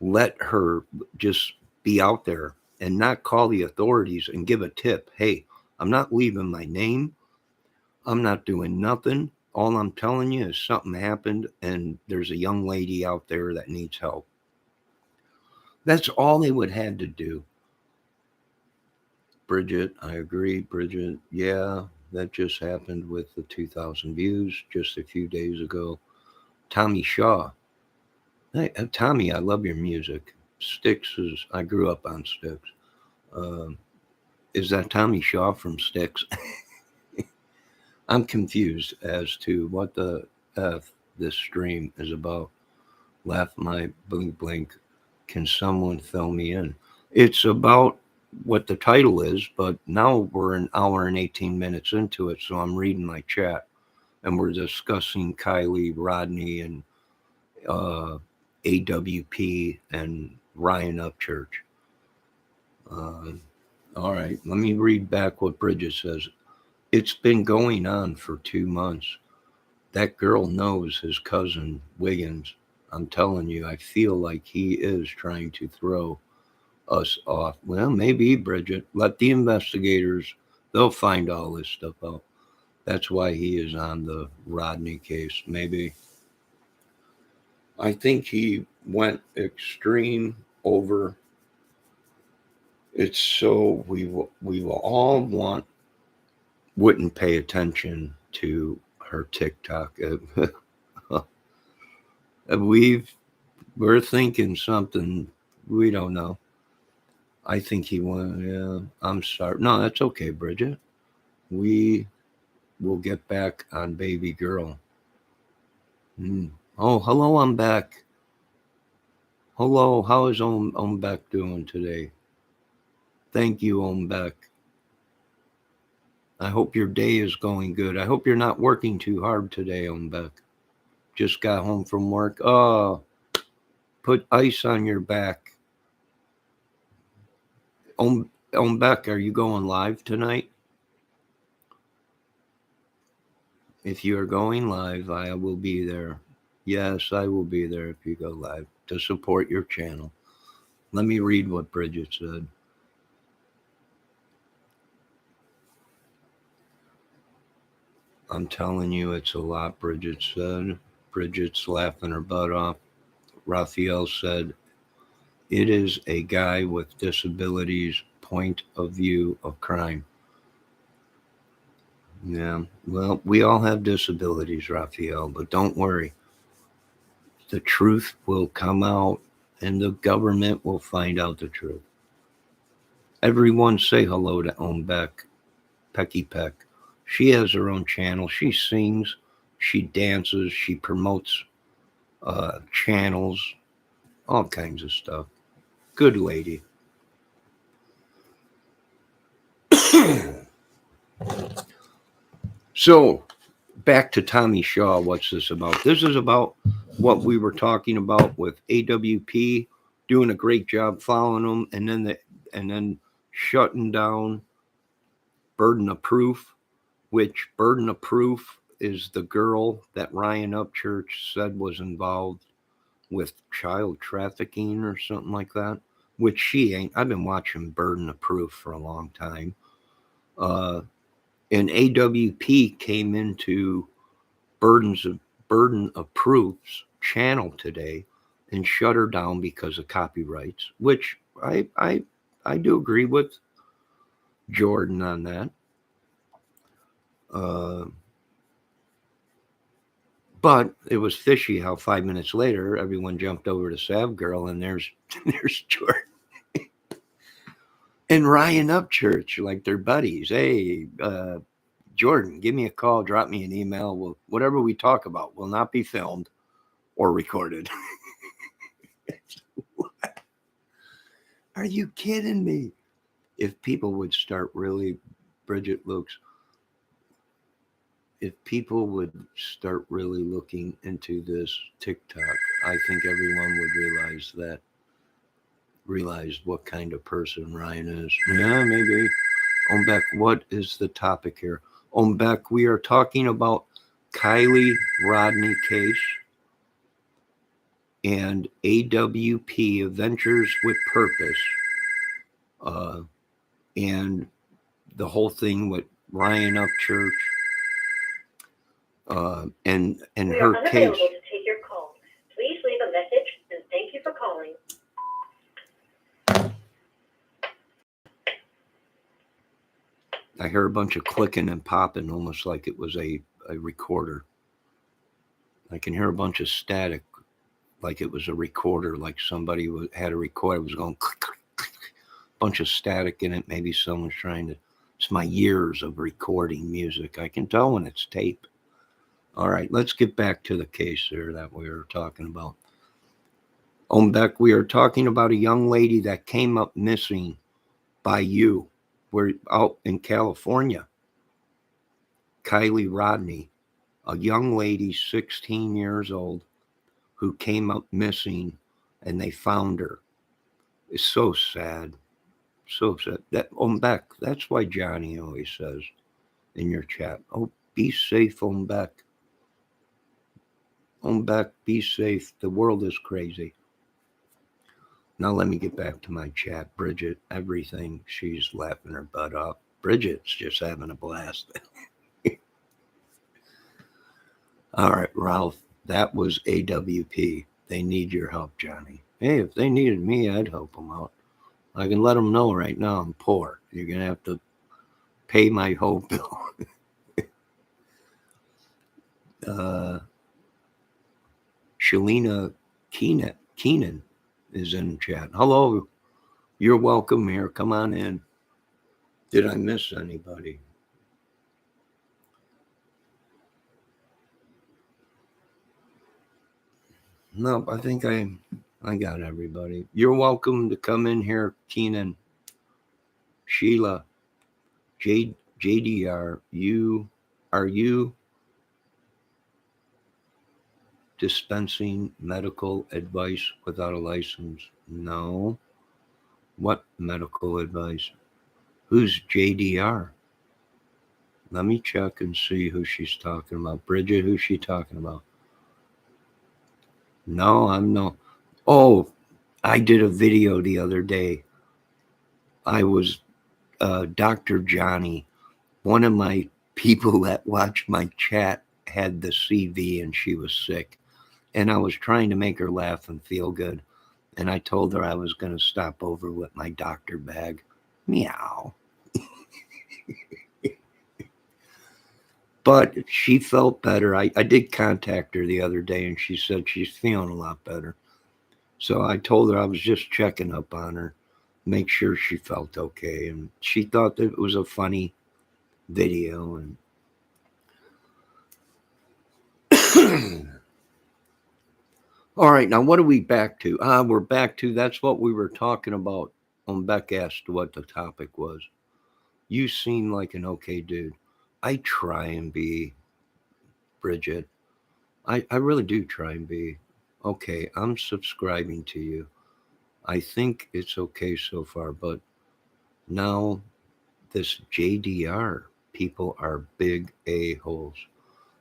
let her just be out there and not call the authorities and give a tip, hey, I'm not leaving my name, I'm not doing nothing. All I'm telling you is something happened and there's a young lady out there that needs help. That's all they would have to do. Bridget, I agree. Bridget, yeah, that just happened with the 2,000 views just a few days ago. Tommy Shaw. Hey, Tommy, I love your music. I grew up on Styx. Is that Tommy Shaw from Styx? I'm confused as to what the F this stream is about. Laugh my blink blink. Can someone fill me in? It's about what the title is, but now we're an hour and 18 minutes into it, so I'm reading my chat and we're discussing Kylie, Rodney, and AWP and Ryan Upchurch. All right, let me read back what Bridget says. It's been going on for 2 months. That girl knows his cousin, Wiggins. I'm telling you, I feel like he is trying to throw us off. Well, maybe, Bridget. Let the investigators, they'll find all this stuff out. That's why he is on the Rodney case. Maybe. I think he went extreme over. It's so we will all wouldn't pay attention to her TikTok. We're thinking something. We don't know. I think he won. Yeah, I'm sorry. No, that's okay, Bridget. We will get back on baby girl. Oh, hello, I'm back. Hello, how is Beck doing today? Thank you, Beck. I hope your day is going good. I hope you're not working too hard today, Beck. Just got home from work. Oh, put ice on your back. Beck, are you going live tonight? If you are going live, I will be there. Yes, I will be there if you go live to support your channel. Let me read what Bridget said. I'm telling you, it's a lot, Bridget said. Bridget's laughing her butt off. Raphael said, it is a guy with disabilities' point of view of crime. Yeah, well, we all have disabilities, Raphael, but don't worry. The truth will come out and the government will find out the truth. Everyone say hello to Beck, Pecky Peck. She has her own channel. She sings, she dances, she promotes channels, all kinds of stuff. Good lady. So, back to Tommy Shaw. What's this about? This is about what we were talking about with AWP doing a great job following them, and then shutting down Burden of Proof, which Burden of Proof is the girl that Ryan Upchurch said was involved with child trafficking or something like that, which she ain't. I've been watching Burden of Proof for a long time. And AWP came into Burden of Proof's channel today and shut her down because of copyrights, which I do agree with Jordan on that. But it was fishy how 5 minutes later everyone jumped over to Sav Girl and there's Jordan and Ryan Upchurch, like they're buddies. Hey, Jordan, give me a call, drop me an email. Whatever we talk about will not be filmed or recorded. Are you kidding me? If people would start really, Bridget looks, if people would start really looking into this TikTok, I think everyone would realize what kind of person Ryan is. Yeah, maybe. Beck, what is the topic here? Beck, we are talking about Kylie Rodney case and AWP, Adventures with Purpose, and the whole thing with Ryan Upchurch, and we her are case. Unavailable to take your call. Please leave a message and thank you for calling. I heard a bunch of clicking and popping, almost like it was a recorder. I can hear a bunch of static, like it was a recorder, like somebody had a recorder, was going click, click, click, bunch of static in it. Maybe someone's trying to. It's my years of recording music. I can tell when it's tape. All right, let's get back to the case here that we were talking about. Beck, we are talking about a young lady that came up missing by you. We're out in California. Kylie Rodney, a young lady, 16 years old, who came up missing and they found her. It's so sad. So sad. Beck, that's why Johnny always says in your chat, oh, be safe, Beck. Beck, be safe. The world is crazy. Now let me get back to my chat. Bridget, everything, she's laughing her butt off. Bridget's just having a blast. All right, Ralph, that was AWP. They need your help, Johnny. Hey, if they needed me, I'd help them out. I can let them know right now I'm poor. You're going to have to pay my whole bill. Shalina Keenan is in chat. Hello, you're welcome here. Come on in. Did I miss anybody? No, I think I got everybody. You're welcome to come in here, Keenan, Sheila, JDR. Are you dispensing medical advice without a license? No. What medical advice? Who's JDR? Let me check and see who she's talking about. Bridget, who's she talking about? No, I'm no. Oh, I did a video the other day. I was Dr. Johnny. One of my people that watched my chat had the CV and she was sick. And I was trying to make her laugh and feel good. And I told her I was going to stop over with my doctor bag. Meow. But she felt better. I did contact her the other day and she said she's feeling a lot better. So I told her I was just checking up on her, make sure she felt okay. And she thought that it was a funny video. And all right, now what are we back to? We're back to, that's what we were talking about when Beck asked what the topic was. You seem like an okay dude. I try and be, Bridget. I really do try and be. Okay, I'm subscribing to you. I think it's okay so far, but now this JDR people are big a-holes.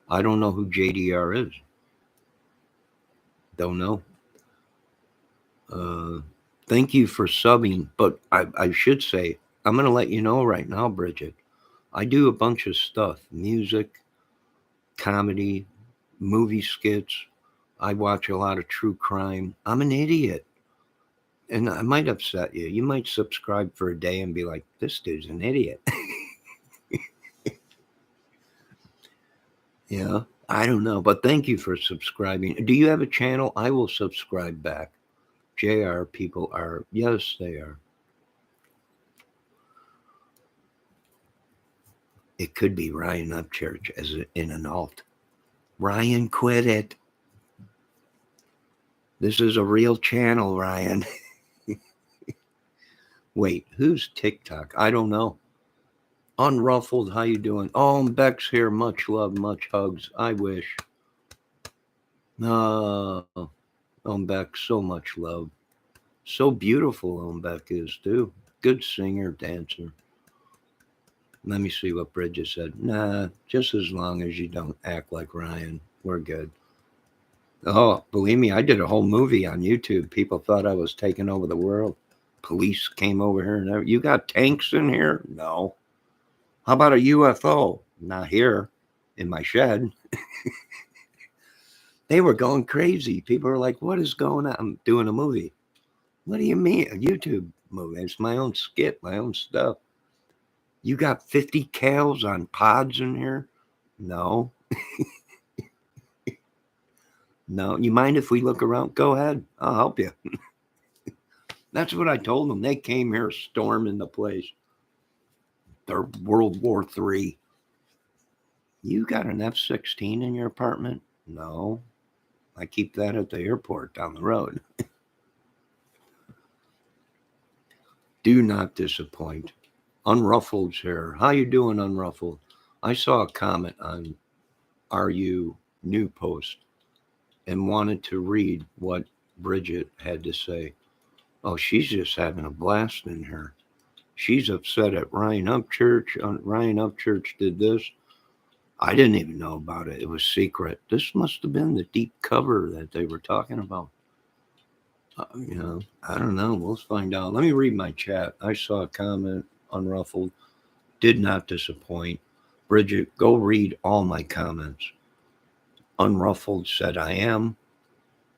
I don't know who JDR is. Don't know. Thank you for subbing, but I should say, I'm going to let you know right now, Bridget. I do a bunch of stuff, music, comedy, movie skits. I watch a lot of true crime. I'm an idiot. And I might upset you. You might subscribe for a day and be like, this dude's an idiot. Yeah, I don't know. But thank you for subscribing. Do you have a channel? I will subscribe back. JR people are, yes, they are. It could be Ryan Upchurch as in an alt. Ryan, quit it. This is a real channel, Ryan. Wait, who's TikTok? I don't know. Unruffled, how you doing? Oh, Beck's here. Much love, much hugs. I wish. Beck, so much love. So beautiful Beck is, too. Good singer, dancer. Let me see what Bridget said. Nah, just as long as you don't act like Ryan, we're good. Oh, believe me, I did a whole movie on YouTube. People thought I was taking over the world. Police came over here and you got tanks in here? No. How about a UFO? Not here, in my shed. They were going crazy. People were like, what is going on? I'm doing a movie. What do you mean? A YouTube movie? It's my own skit, my own stuff. You got 50 cows on pods in here? No. No. You mind if we look around? Go ahead. I'll help you. That's what I told them. They came here storming the place. They're World War III. You got an F-16 in your apartment? No. I keep that at the airport down the road. Do not disappoint. Unruffled's here. How you doing, Unruffled? I saw a comment on RU new post and wanted to read what Bridget had to say. Oh, she's just having a blast in here. She's upset at Ryan Upchurch. Ryan Upchurch did this. I didn't even know about it. It was secret. This must have been the deep cover that they were talking about. I don't know. We'll find out. Let me read my chat. I saw a comment, Unruffled. Did not disappoint. Bridget, go read all my comments. Unruffled said I am.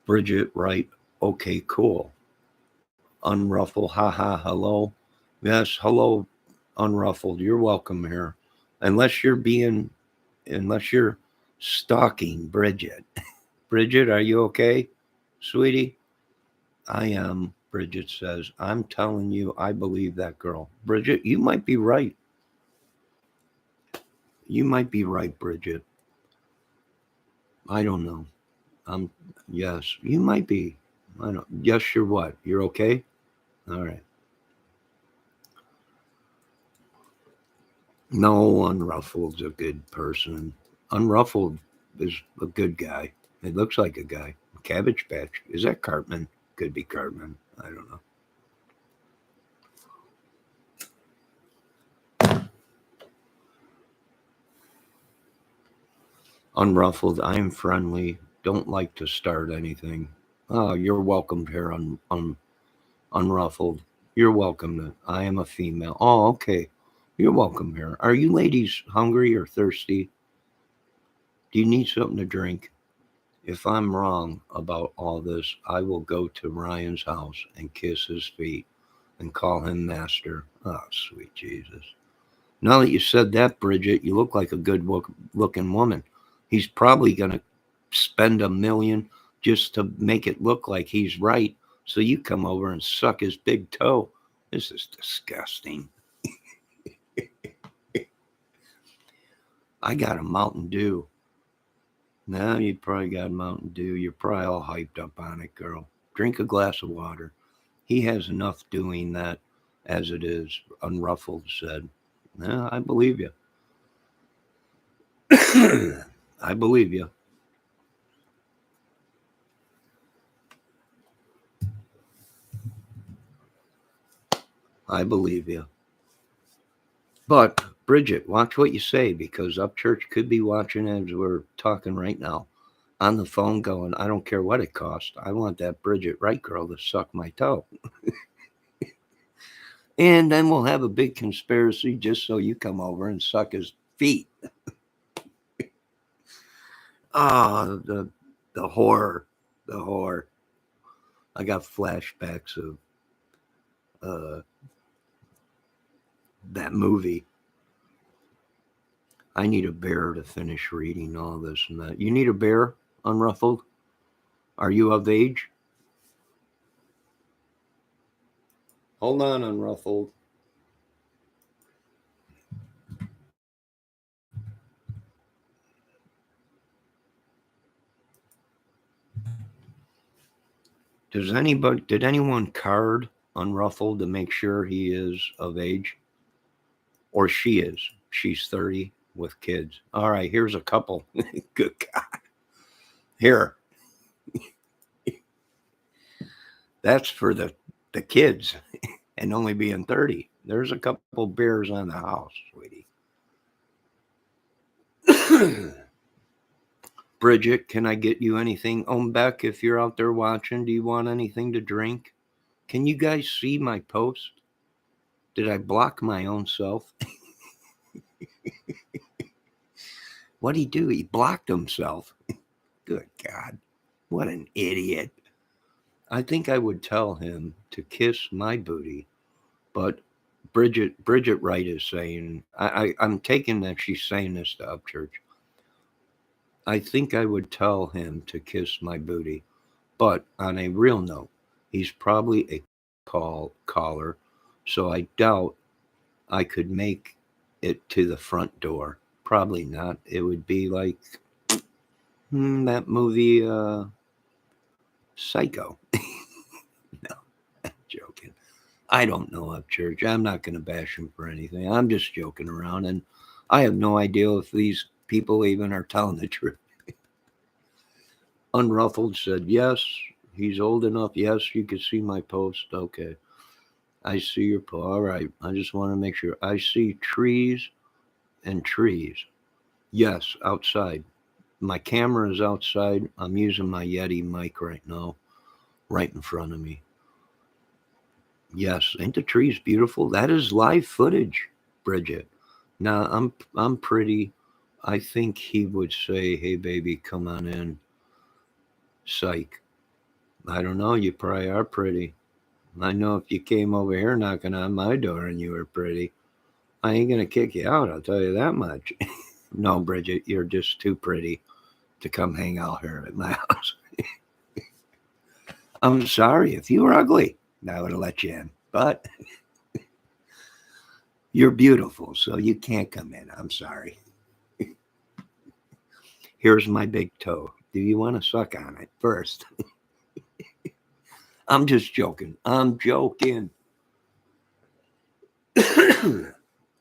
Bridget, right. Okay, cool. Unruffled, haha, hello. Yes, hello, Unruffled. You're welcome here. Unless you're stalking Bridget. Bridget, are you okay, sweetie? I am, Bridget says. I'm telling you, I believe that girl. Bridget, you might be right. You might be right, Bridget. I don't know. Um, yes, you might be. I don't. Yes, you're what? You're okay? All right. No, Unruffled's a good person. Unruffled is a good guy. It looks like a guy. Cabbage Patch. Is that Cartman? Could be Cartman. I don't know. Unruffled. I am friendly. Don't like to start anything. Oh, you're welcome here Unruffled. You're welcome. I am a female. Oh, okay. You're welcome here. Are you ladies hungry or thirsty? Do you need something to drink? If I'm wrong about all this, I will go to Ryan's house and kiss his feet and call him master. Oh, sweet Jesus. Now that you said that, Bridget, you look like a good looking woman. He's probably going to spend $1 million just to make it look like he's right. So you come over and suck his big toe. This is disgusting. I got a Mountain Dew. Now you probably got Mountain Dew. You're probably all hyped up on it, girl. Drink a glass of water. He has enough doing that as it is, Unruffled said. Yeah, I believe you. I believe you. I believe you. But, Bridget, watch what you say because Upchurch could be watching as we're talking right now on the phone going, I don't care what it costs. I want that Bridget Wright girl to suck my toe. And then we'll have a big conspiracy just so you come over and suck his feet. Ah, the horror. The horror. I got flashbacks of uh, that movie. I need a bear to finish reading all this and that. You need a bear, Unruffled? Are you of age? Hold on, Unruffled. Did anyone card Unruffled to make sure he is of age? Or she is? She's 30 with kids. All right, here's a couple. Good God. Here. That's for the kids and only being 30. There's a couple beers on the house, sweetie. Bridget, can I get you anything? Beck, if you're out there watching, do you want anything to drink? Can you guys see my post? Did I block my own self? What'd he do? He blocked himself. Good God. What an idiot. I think I would tell him to kiss my booty, but Bridget Wright is saying, I'm taking that she's saying this to Upchurch. I think I would tell him to kiss my booty, but on a real note, he's probably a caller, so I doubt I could make it to the front door. Probably not. It would be like that movie Psycho. No, I'm joking. I don't know Upchurch. I'm not going to bash him for anything. I'm just joking around, and I have no idea if these people even are telling the truth. Unruffled said, yes, he's old enough. Yes, you could see my post. Okay. I see your post. All right. I just want to make sure. I see trees and trees. Yes, outside. My camera is outside. I'm using my Yeti mic right now, right in front of me. Yes, ain't the trees beautiful? That is live footage, Bridget. Now I'm pretty. I think he would say, "Hey, baby, come on in." Psych. I don't know. You probably are pretty. I know if you came over here knocking on my door and you were pretty, I ain't gonna kick you out. I'll tell you that much. No, Bridget, you're just too pretty to come hang out here at my house. I'm sorry. If you were ugly, I would have let you in. But you're beautiful, so you can't come in. I'm sorry. Here's my big toe. Do you want to suck on it first? I'm just joking. I'm joking.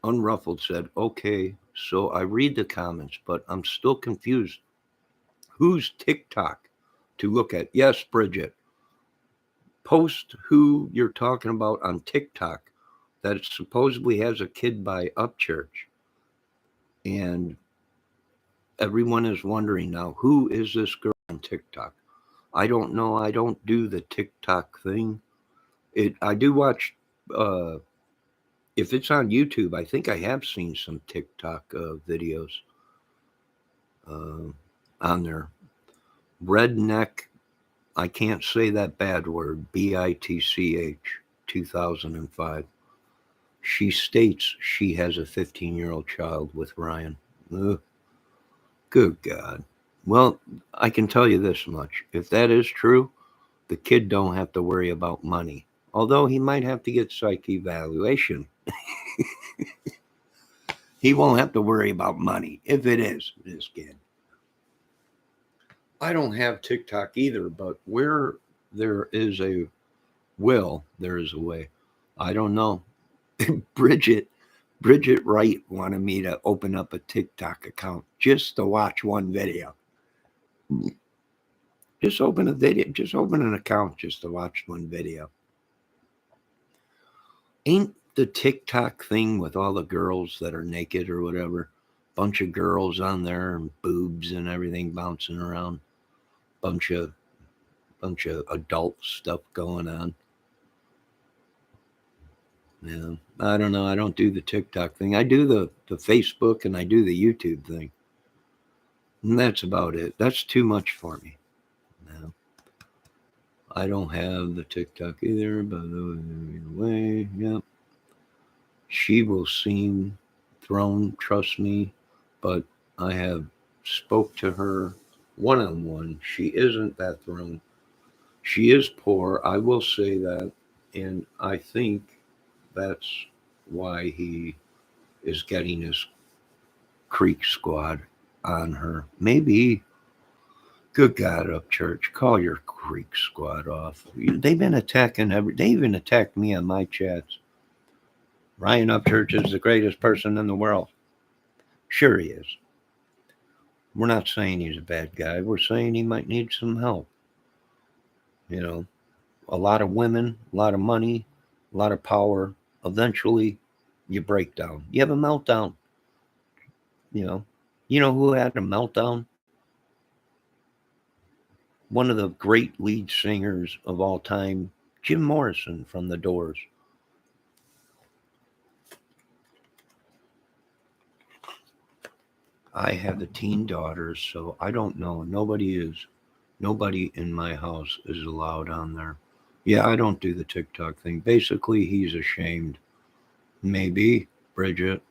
Unruffled said, okay, so I read the comments, but I'm still confused. Who's TikTok to look at? Yes, Bridget. Post who you're talking about on TikTok that supposedly has a kid by Upchurch. And everyone is wondering now, who is this girl on TikTok? I don't know. I don't do the TikTok thing. I do watch, if it's on YouTube, I think I have seen some TikTok videos on there. Redneck, I can't say that bad word, BITCH, 2005. She states she has a 15-year-old child with Ryan. Ugh, good God. Well, I can tell you this much. If that is true, the kid don't have to worry about money. Although he might have to get psych evaluation. He won't have to worry about money if it is this kid. I don't have TikTok either, but where there is a will, there is a way. I don't know. Bridget Wright wanted me to open up a TikTok account just to watch one video. Just open an account just to watch one video. Ain't the TikTok thing with all the girls that are naked or whatever? Bunch of girls on there and boobs and everything bouncing around. Bunch of adult stuff going on. Yeah, I don't know. I don't do the TikTok thing. I do the Facebook and I do the YouTube thing. And that's about it. That's too much for me. No. I don't have the TikTok either, but either way, yep. She will seem thrown, trust me, but I have spoke to her one-on-one. She isn't that thrown. She is poor, I will say that, and I think that's why he is getting his Creek squad on her. Maybe, good God, Upchurch, call your Creek squad off. They've been attacking they even attacked me on my chats. Ryan Upchurch is the greatest person in the world. Sure he is. We're not saying he's a bad guy. We're saying he might need some help. You know, a lot of women, a lot of money, a lot of power. Eventually, you break down. You have a meltdown. You know who had a meltdown? One of the great lead singers of all time, Jim Morrison from The Doors. I have the teen daughters, so I don't know. Nobody in my house is allowed on there. Yeah, I don't do the TikTok thing. Basically, he's ashamed. Maybe, Bridget.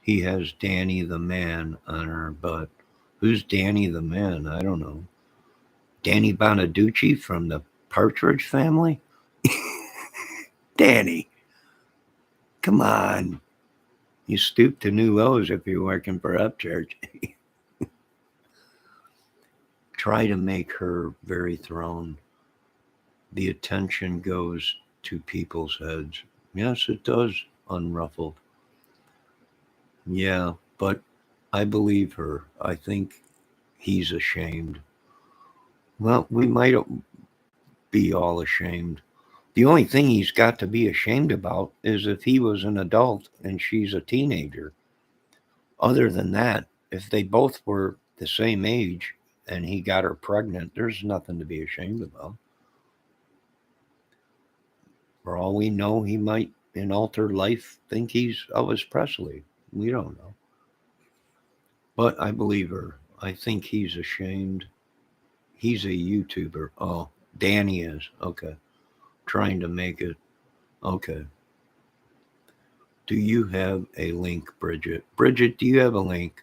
He has Danny the Man on her, but who's Danny the Man? I don't know. Danny Bonaducci from the Partridge Family? Danny, come on. You stoop to new lows if you're working for Upchurch. Try to make her very thrown. The attention goes to people's heads. Yes, it does, Unruffled. Yeah, but I believe her. I think he's ashamed. Well, we might be all ashamed. The only thing he's got to be ashamed about is if he was an adult and she's a teenager. Other than that, if they both were the same age and he got her pregnant, there's nothing to be ashamed about. For all we know, he might, in altered life, think he's Elvis Presley. We don't know. But I believe her. I think he's ashamed. He's a YouTuber. Oh, Danny is. Okay. Trying to make it. Okay. Do you have a link, Bridget? Bridget, do you have a link?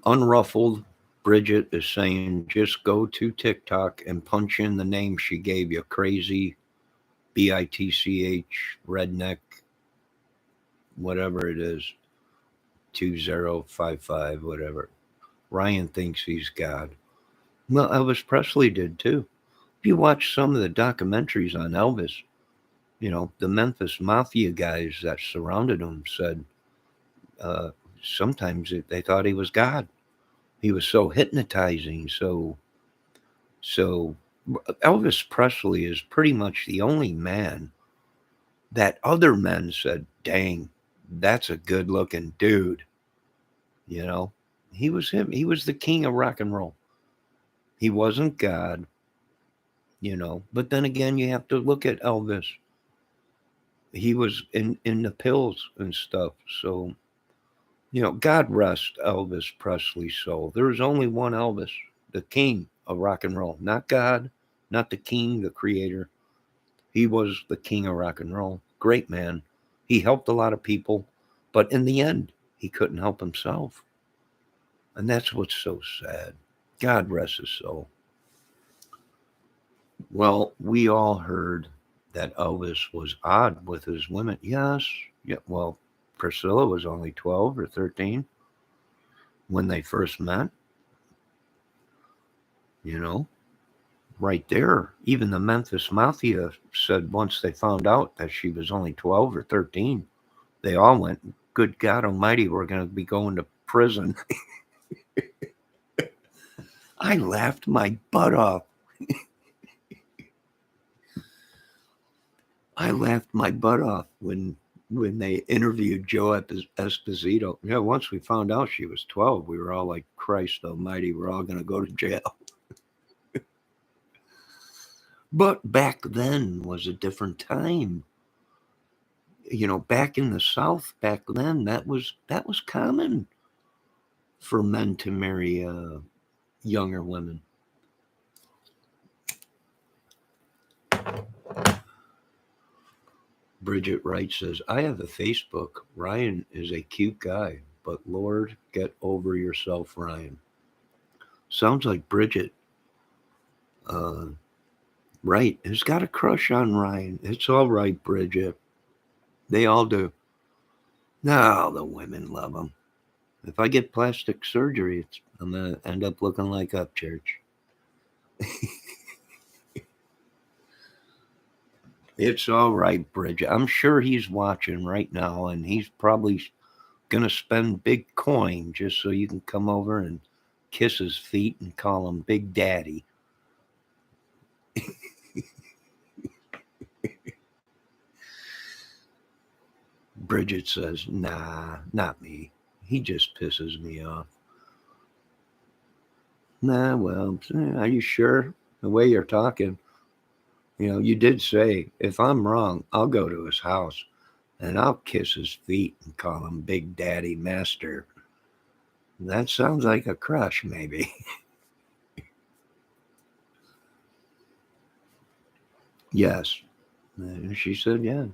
unruffled Bridget is saying just go to TikTok and punch in the name she gave you, crazy bitch redneck, whatever it is, 2055, whatever. Ryan thinks he's God. Well, Elvis Presley did too. If you watch some of the documentaries on Elvis, the Memphis Mafia guys that surrounded him said uh, sometimes they thought he was God. He was so hypnotizing, so. Elvis Presley is pretty much the only man that other men said, "Dang, that's a good-looking dude." You know, he was him. He was the king of rock and roll. He wasn't God, But then again, you have to look at Elvis. He was in the pills and stuff. So, God rest Elvis Presley's soul. There is only one Elvis, the king of rock and roll, not God, not the king, the creator. He was the king of rock and roll. Great man. He helped a lot of people, but in the end, he couldn't help himself. And that's what's so sad. God rest his soul. Well, we all heard that Elvis was odd with his women. Yes. Yeah. Well, Priscilla was only 12 or 13 when they first met, you know, right there. Even the Memphis Mafia said once they found out that she was only 12 or 13, they all went, good God Almighty, we're going to be going to prison. I laughed my butt off. I laughed my butt off when they interviewed Joe Esposito. Yeah, once we found out she was 12, we were all like, Christ Almighty, we're all going to go to jail. But back then was a different time. Back in the South, back then that was common for men to marry younger women. Bridget Wright says, I have a Facebook. Ryan is a cute guy, but Lord, get over yourself, Ryan. Sounds like Bridget uh, Wright has got a crush on Ryan. It's all right, Bridget. They all do. No, the women love him. If I get plastic surgery, I'm going to end up looking like Upchurch. It's all right, Bridget. I'm sure he's watching right now, and he's probably going to spend big coin just so you can come over and kiss his feet and call him Big Daddy. Bridget says, nah, not me. He just pisses me off. Nah, well, are you sure? The way you're talking, you did say, if I'm wrong, I'll go to his house and I'll kiss his feet and call him Big Daddy Master. That sounds like a crush, maybe. Yes. And she said, yeah.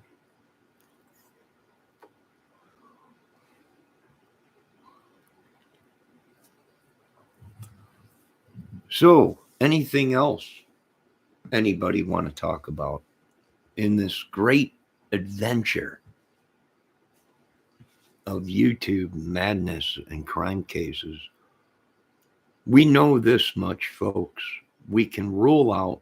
So, anything else anybody want to talk about in this great adventure of YouTube madness and crime cases? We know this much, folks. We can rule out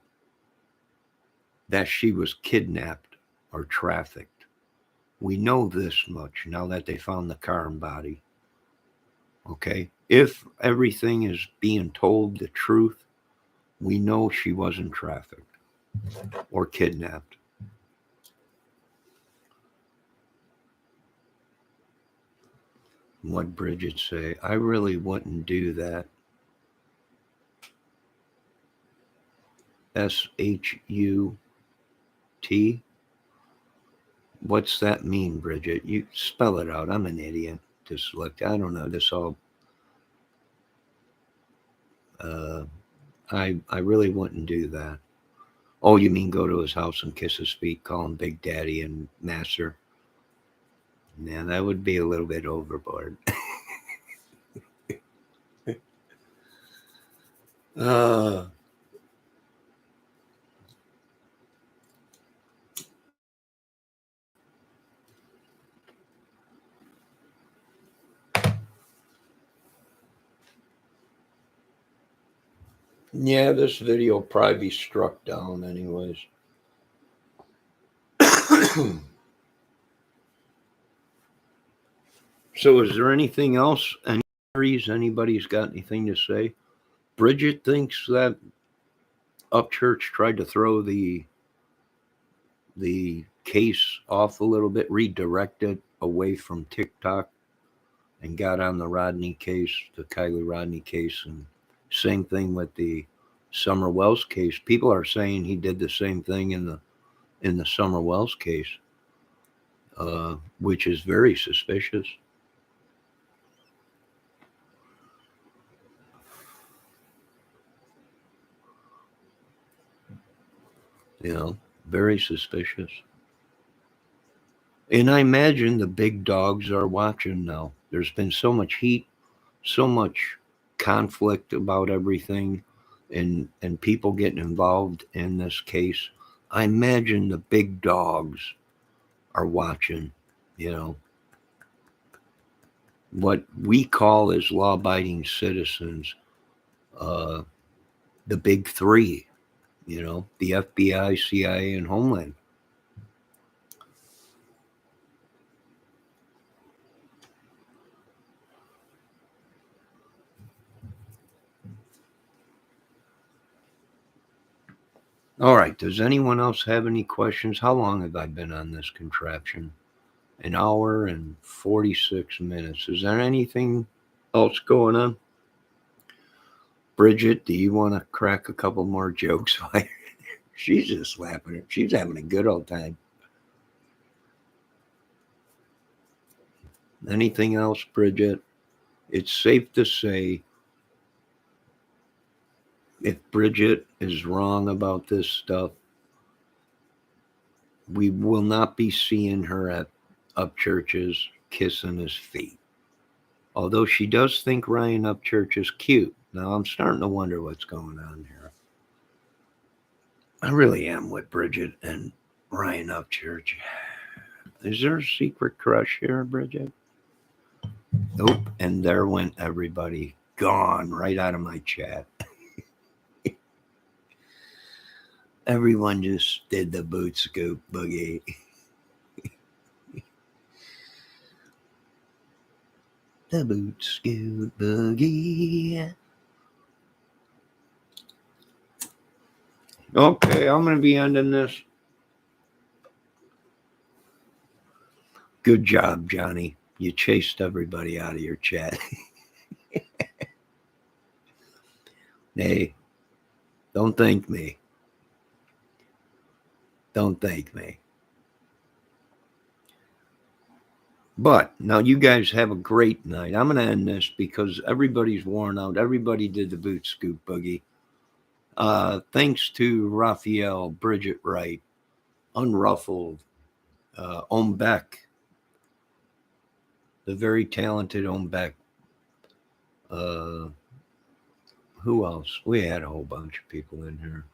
that she was kidnapped or trafficked. We know this much now that they found the car and body. Okay? If everything is being told the truth, we know she wasn't trafficked or kidnapped. What Bridget say? I really wouldn't do that. SHUT? What's that mean, Bridget? You spell it out. I'm an idiot. Dyslexic. I don't know. This all. Uh, I really wouldn't do that. Oh, you mean go to his house and kiss his feet, call him Big Daddy and Master? Yeah, that would be a little bit overboard. Uh, yeah, this video will probably be struck down anyways. So is there anything else? Any theories? Anybody's got anything to say? Bridget thinks that Upchurch tried to throw the case off a little bit, redirect it away from TikTok, and got on the Rodney case, the Kylie Rodney case, and same thing with the Summer Wells case. People are saying he did the same thing in the Summer Wells case, which is very suspicious. You know, very suspicious. And I imagine the big dogs are watching now. There's been so much heat, so much conflict about everything, and people getting involved in this case. I imagine the big dogs are watching, you know, what we call as law-abiding citizens, uh, the big three, you know, the FBI, CIA, and Homeland. All right. Does anyone else have any questions? How long have I been on this contraption? An hour and 46 minutes. Is there anything else going on? Bridget, do you want to crack a couple more jokes? She's just laughing. She's having a good old time. Anything else, Bridget? It's safe to say if Bridget is wrong about this stuff, we will not be seeing her at Upchurch's kissing his feet. Although she does think Ryan Upchurch is cute. Now I'm starting to wonder what's going on here. I really am with Bridget and Ryan Upchurch. Is there a secret crush here, Bridget? Nope. And there went everybody. Gone right out of my chat. Everyone just did the boot scoop boogie. The boot scoop boogie. Okay, I'm going to be ending this. Good job, Johnny. You chased everybody out of your chat. Hey, don't thank me. Don't thank me. But now you guys have a great night. I'm going to end this because everybody's worn out. Everybody did the boot scoop boogie. Thanks to Raphael, Bridget Wright, Unruffled, Beck, the very talented Beck. Who else? We had a whole bunch of people in here.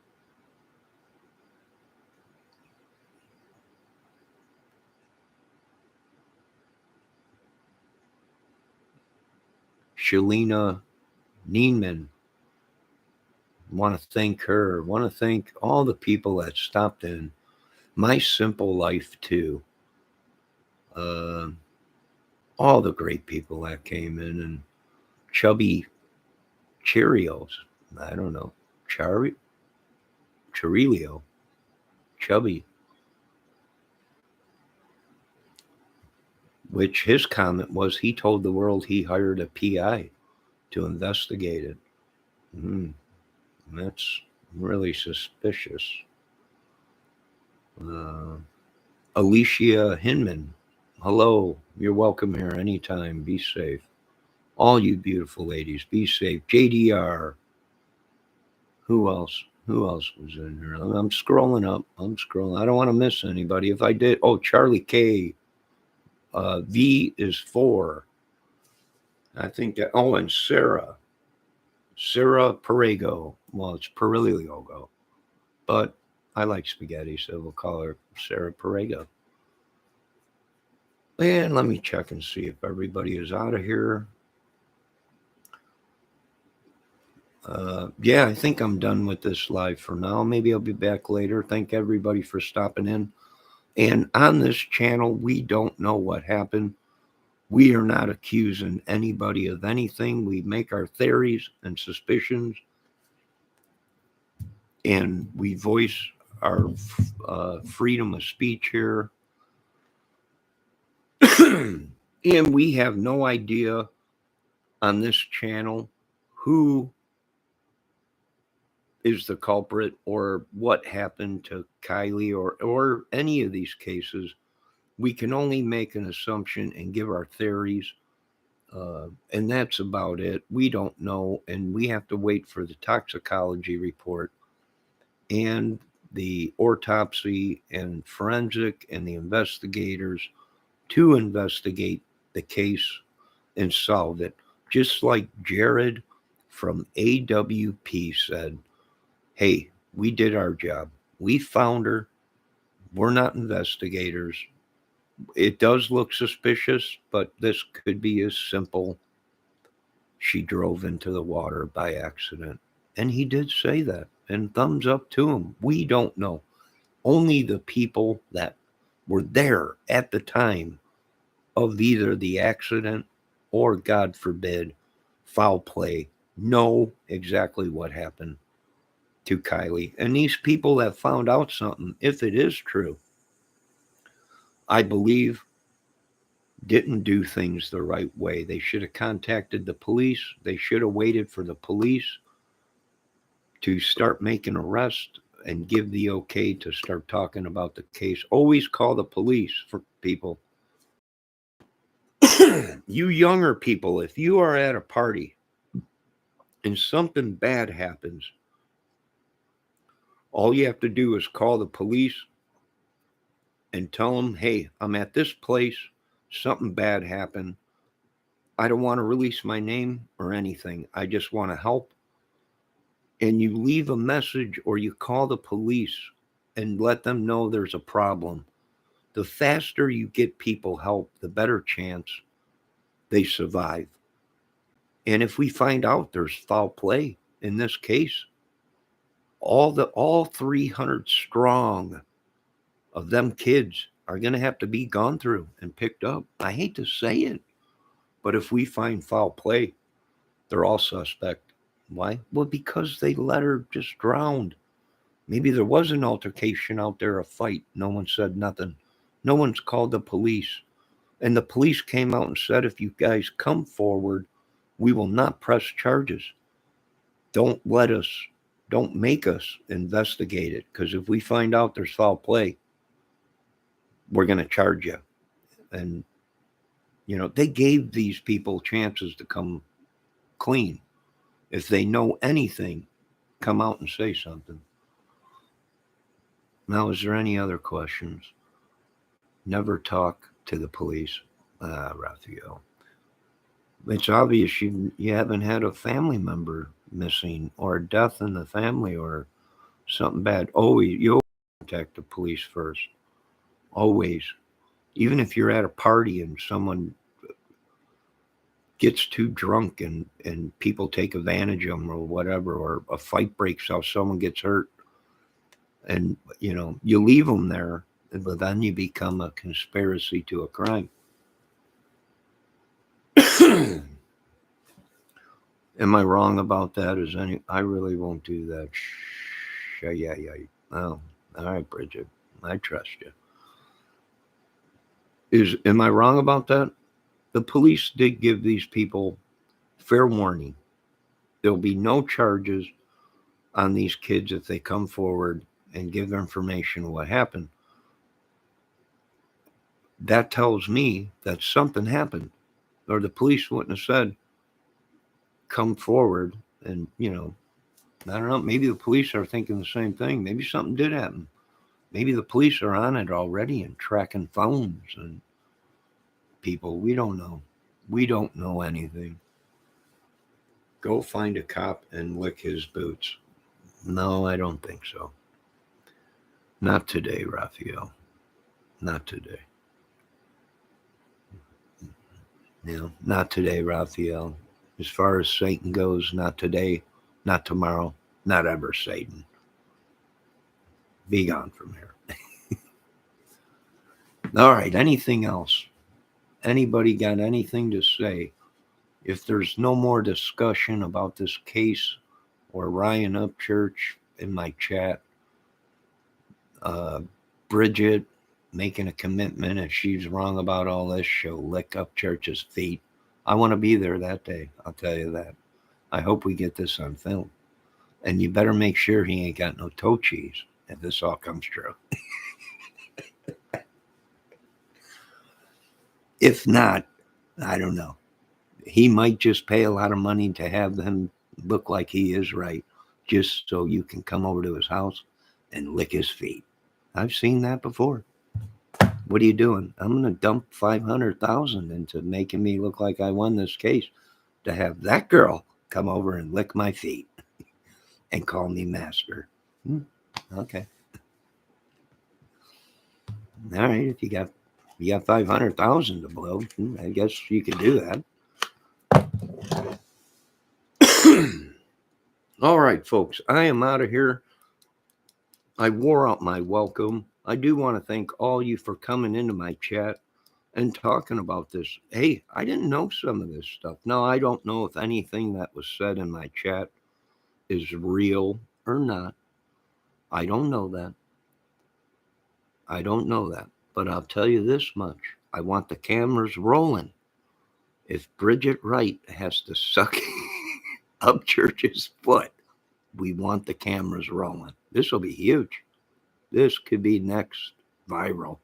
Shalina Neiman. Want to thank her. Want to thank all the people that stopped in. My Simple Life too. All the great people that came in, and Chubby Cheerios. I don't know. Charilio. Chubby. Which his comment was he told the world he hired a PI to investigate it. That's really suspicious. Alicia Hinman. Hello. You're welcome here anytime. Be safe. All you beautiful ladies, be safe. JDR. Who else? Who else was in here? I'm scrolling up. I don't want to miss anybody. If I did, Charlie K. V is 4. I think that. Oh, and Sarah. Sarah Perego. Well, it's Periliogo, but I like spaghetti, so we'll call her Sarah Perego. And let me check and see if everybody is out of here. Yeah, I think I'm done with this live for now. Maybe I'll be back later. Thank everybody for stopping in. And on this channel, we don't know what happened. We are not accusing anybody of anything. We make our theories and suspicions, and we voice our freedom of speech here. And we have no idea on this channel who is the culprit or what happened to Kylie or any of these cases. We can only make an assumption and give our theories. And that's about it. We don't know, and we have to wait for the toxicology report and the autopsy and forensic and the investigators to investigate the case and solve it. Just like Jared from AWP said, hey, we did our job. We found her. We're not investigators. It does look suspicious, but this could be as simple. She drove into the water by accident. And he did say that. And thumbs up to him. We don't know. Only the people that were there at the time of either the accident or, God forbid, foul play know exactly what happened to Kylie. And these people that found out something, if it is true, I believe didn't do things the right way. They should have contacted the police. They should have waited for the police to start making arrests and give the okay to start talking about the case. Always call the police for people. You younger people, if you are at a party and something bad happens, all you have to do is call the police and tell them, hey, I'm at this place. Something bad happened. I don't want to release my name or anything. I just want to help. And you leave a message or you call the police and let them know there's a problem. The faster you get people help, the better chance they survive. And if we find out there's foul play in this case, all 300 strong of them kids are going to have to be gone through and picked up. I hate to say it, but if we find foul play, they're all suspect. Why? Well, because they let her just drown. Maybe there was an altercation out there, a fight. No one said nothing. No one's called the police. And the police came out and said, if you guys come forward, we will not press charges. Don't make us investigate it. Because if we find out there's foul play, we're going to charge you. And, they gave these people chances to come clean. If they know anything, come out and say something. Now, is there any other questions? Never talk to the police. Raphael. It's obvious you haven't had a family member missing or a death in the family or something bad. You always contact the police first. Always. Even if you're at a party and someone gets too drunk and people take advantage of them or whatever, or a fight breaks out, someone gets hurt, and you leave them there, but then you become a conspiracy to a crime. Am I wrong about that? I really won't do that. Yeah. Oh, all right, Bridget. I trust you. Am I wrong about that? The police did give these people fair warning. There'll be no charges on these kids if they come forward and give information what happened. That tells me that something happened, or the police wouldn't have said, come forward. And, I don't know, maybe the police are thinking the same thing. Maybe something did happen. Maybe the police are on it already and tracking phones and people. We don't know. We don't know anything. Go find a cop and lick his boots. No, I don't think so. Not today, Raphael. Not today. Not today, Raphael. As far as Satan goes, not today, not tomorrow, not ever, Satan. Be gone from here. All right, anything else? Anybody got anything to say? If there's no more discussion about this case or Ryan Upchurch in my chat, Bridget making a commitment, if she's wrong about all this, she'll lick Upchurch's feet. I want to be there that day, I'll tell you that. I hope we get this on film. And you better make sure he ain't got no toe cheese if this all comes true. If not, I don't know. He might just pay a lot of money to have him look like he is right, just so you can come over to his house and lick his feet. I've seen that before. What are you doing? I'm going to dump $500,000 into making me look like I won this case to have that girl come over and lick my feet and call me master. Okay. All right. If you got 500,000 to blow, I guess you could do that. All right, folks, I am out of here. I wore out my welcome. I do want to thank all you for coming into my chat and talking about this. Hey, I didn't know some of this stuff. No, I don't know if anything that was said in my chat is real or not. I don't know that. But I'll tell you this much. I want the cameras rolling. If Bridget Wright has to suck Upchurch's foot, we want the cameras rolling. This will be huge. This could be next viral.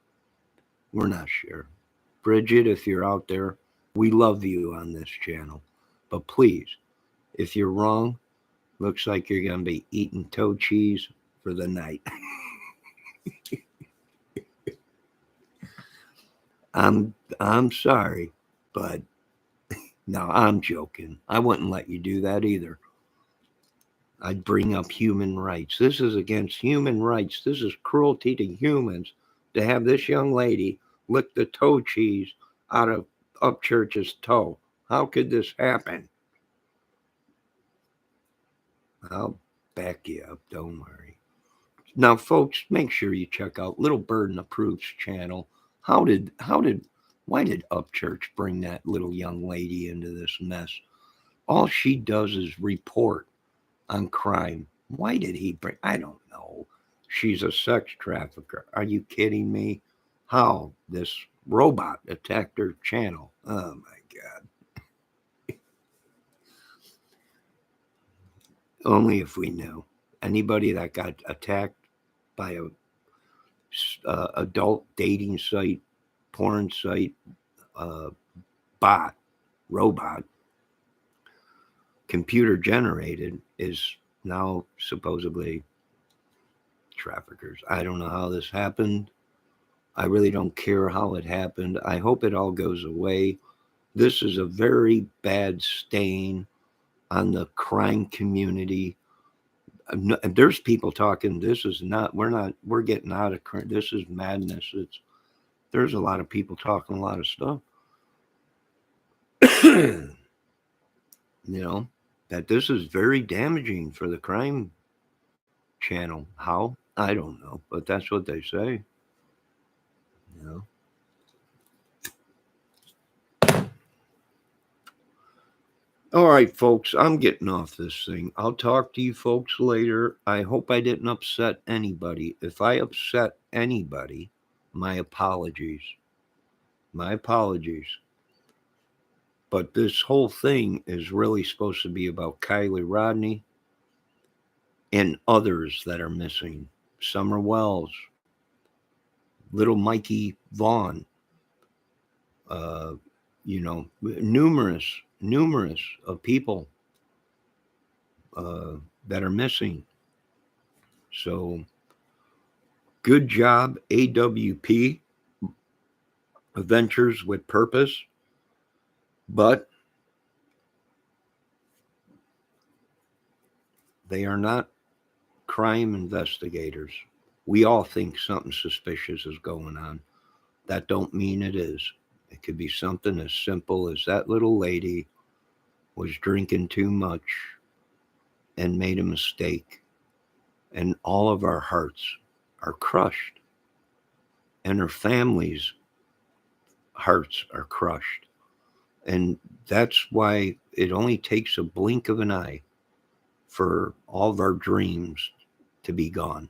We're not sure. Bridget, if you're out there, we love you on this channel. But please, if you're wrong, looks like you're going to be eating toe cheese for the night. I'm sorry, but no, I'm joking. I wouldn't let you do that either. I'd bring up human rights. This is against human rights. This is cruelty to humans to have this young lady lick the toe cheese out of Upchurch's toe. How could this happen? I'll back you up. Don't worry. Now, folks, make sure you check out Little Burden Approves channel. Why did Upchurch bring that little young lady into this mess? All she does is report on crime. Why did he bring? I don't know. She's a sex trafficker. Are you kidding me? How this robot attacked her channel? Oh my God. Only if we knew. Anybody that got attacked by a adult dating site, porn site, robot, computer generated, is now supposedly traffickers. I don't know how this happened. I really don't care how it happened. I hope it all goes away. This is a very bad stain on the crime community. There's people talking, we're getting out of crime. This is madness. There's a lot of people talking a lot of stuff. That this is very damaging for the crime channel. How? I don't know, but that's what they say. All right, folks, I'm getting off this thing. I'll talk to you folks later. I hope I didn't upset anybody. If I upset anybody, my apologies. My apologies. But this whole thing is really supposed to be about Kylie Rodney and others that are missing. Summer Wells, little Mikey Vaughn, numerous of people that are missing. So good job, AWP, Adventures with Purpose. But They are not crime investigators. We all think something suspicious is going on. That don't mean it is. It could be something as simple as that little lady was drinking too much and made a mistake, and all of our hearts are crushed, and her family's hearts are crushed. And that's why it only takes a blink of an eye for all of our dreams to be gone.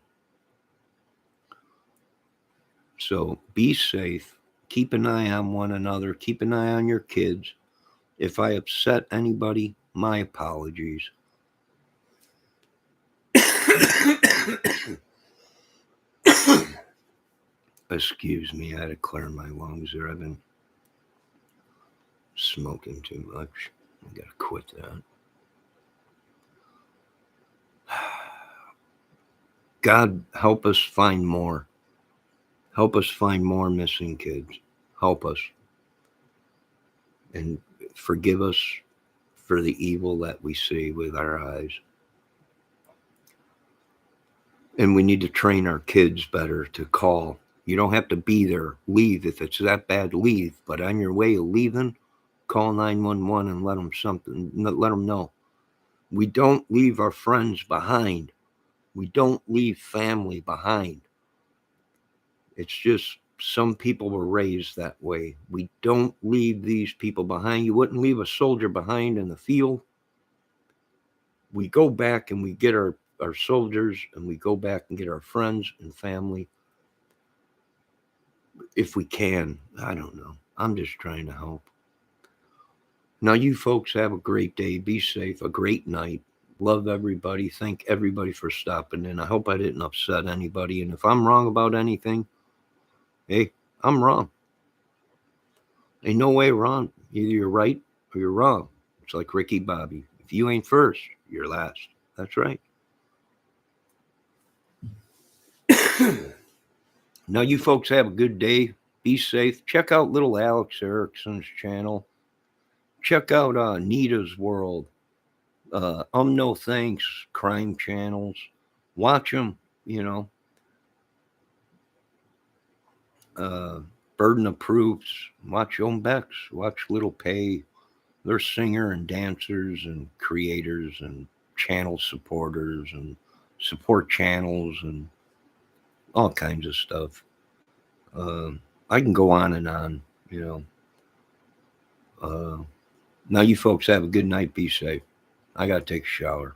So be safe. Keep an eye on one another. Keep an eye on your kids. If I upset anybody, my apologies. Excuse me, I had to clear my lungs there. I've been smoking too much. I gotta quit that. God, help us find more. Help us find more missing kids. Help us. And forgive us for the evil that we see with our eyes. And we need to train our kids better to call. You don't have to be there. Leave. If it's that bad, leave. But on your way of leaving, call 911 and let them know. We don't leave our friends behind. We don't leave family behind. It's just some people were raised that way. We don't leave these people behind. You wouldn't leave a soldier behind in the field. We go back and we get our soldiers, and we go back and get our friends and family if we can. I don't know. I'm just trying to help. Now, you folks have a great day. Be safe. A great night. Love everybody. Thank everybody for stopping in. I hope I didn't upset anybody. And if I'm wrong about anything, hey, I'm wrong. Ain't no way wrong. Either you're right or you're wrong. It's like Ricky Bobby. If you ain't first, you're last. That's right. Now, you folks have a good day. Be safe. Check out little Alex Erickson's channel. Check out Nita's World. No Thanks crime channels. Watch them, you know. Burden of Proofs. Watch Ohm Bex. Watch Little Pay. They're singer and dancers and creators and channel supporters and support channels and all kinds of stuff. I can go on and on, you know. Now, you folks have a good night. Be safe. I got to take a shower.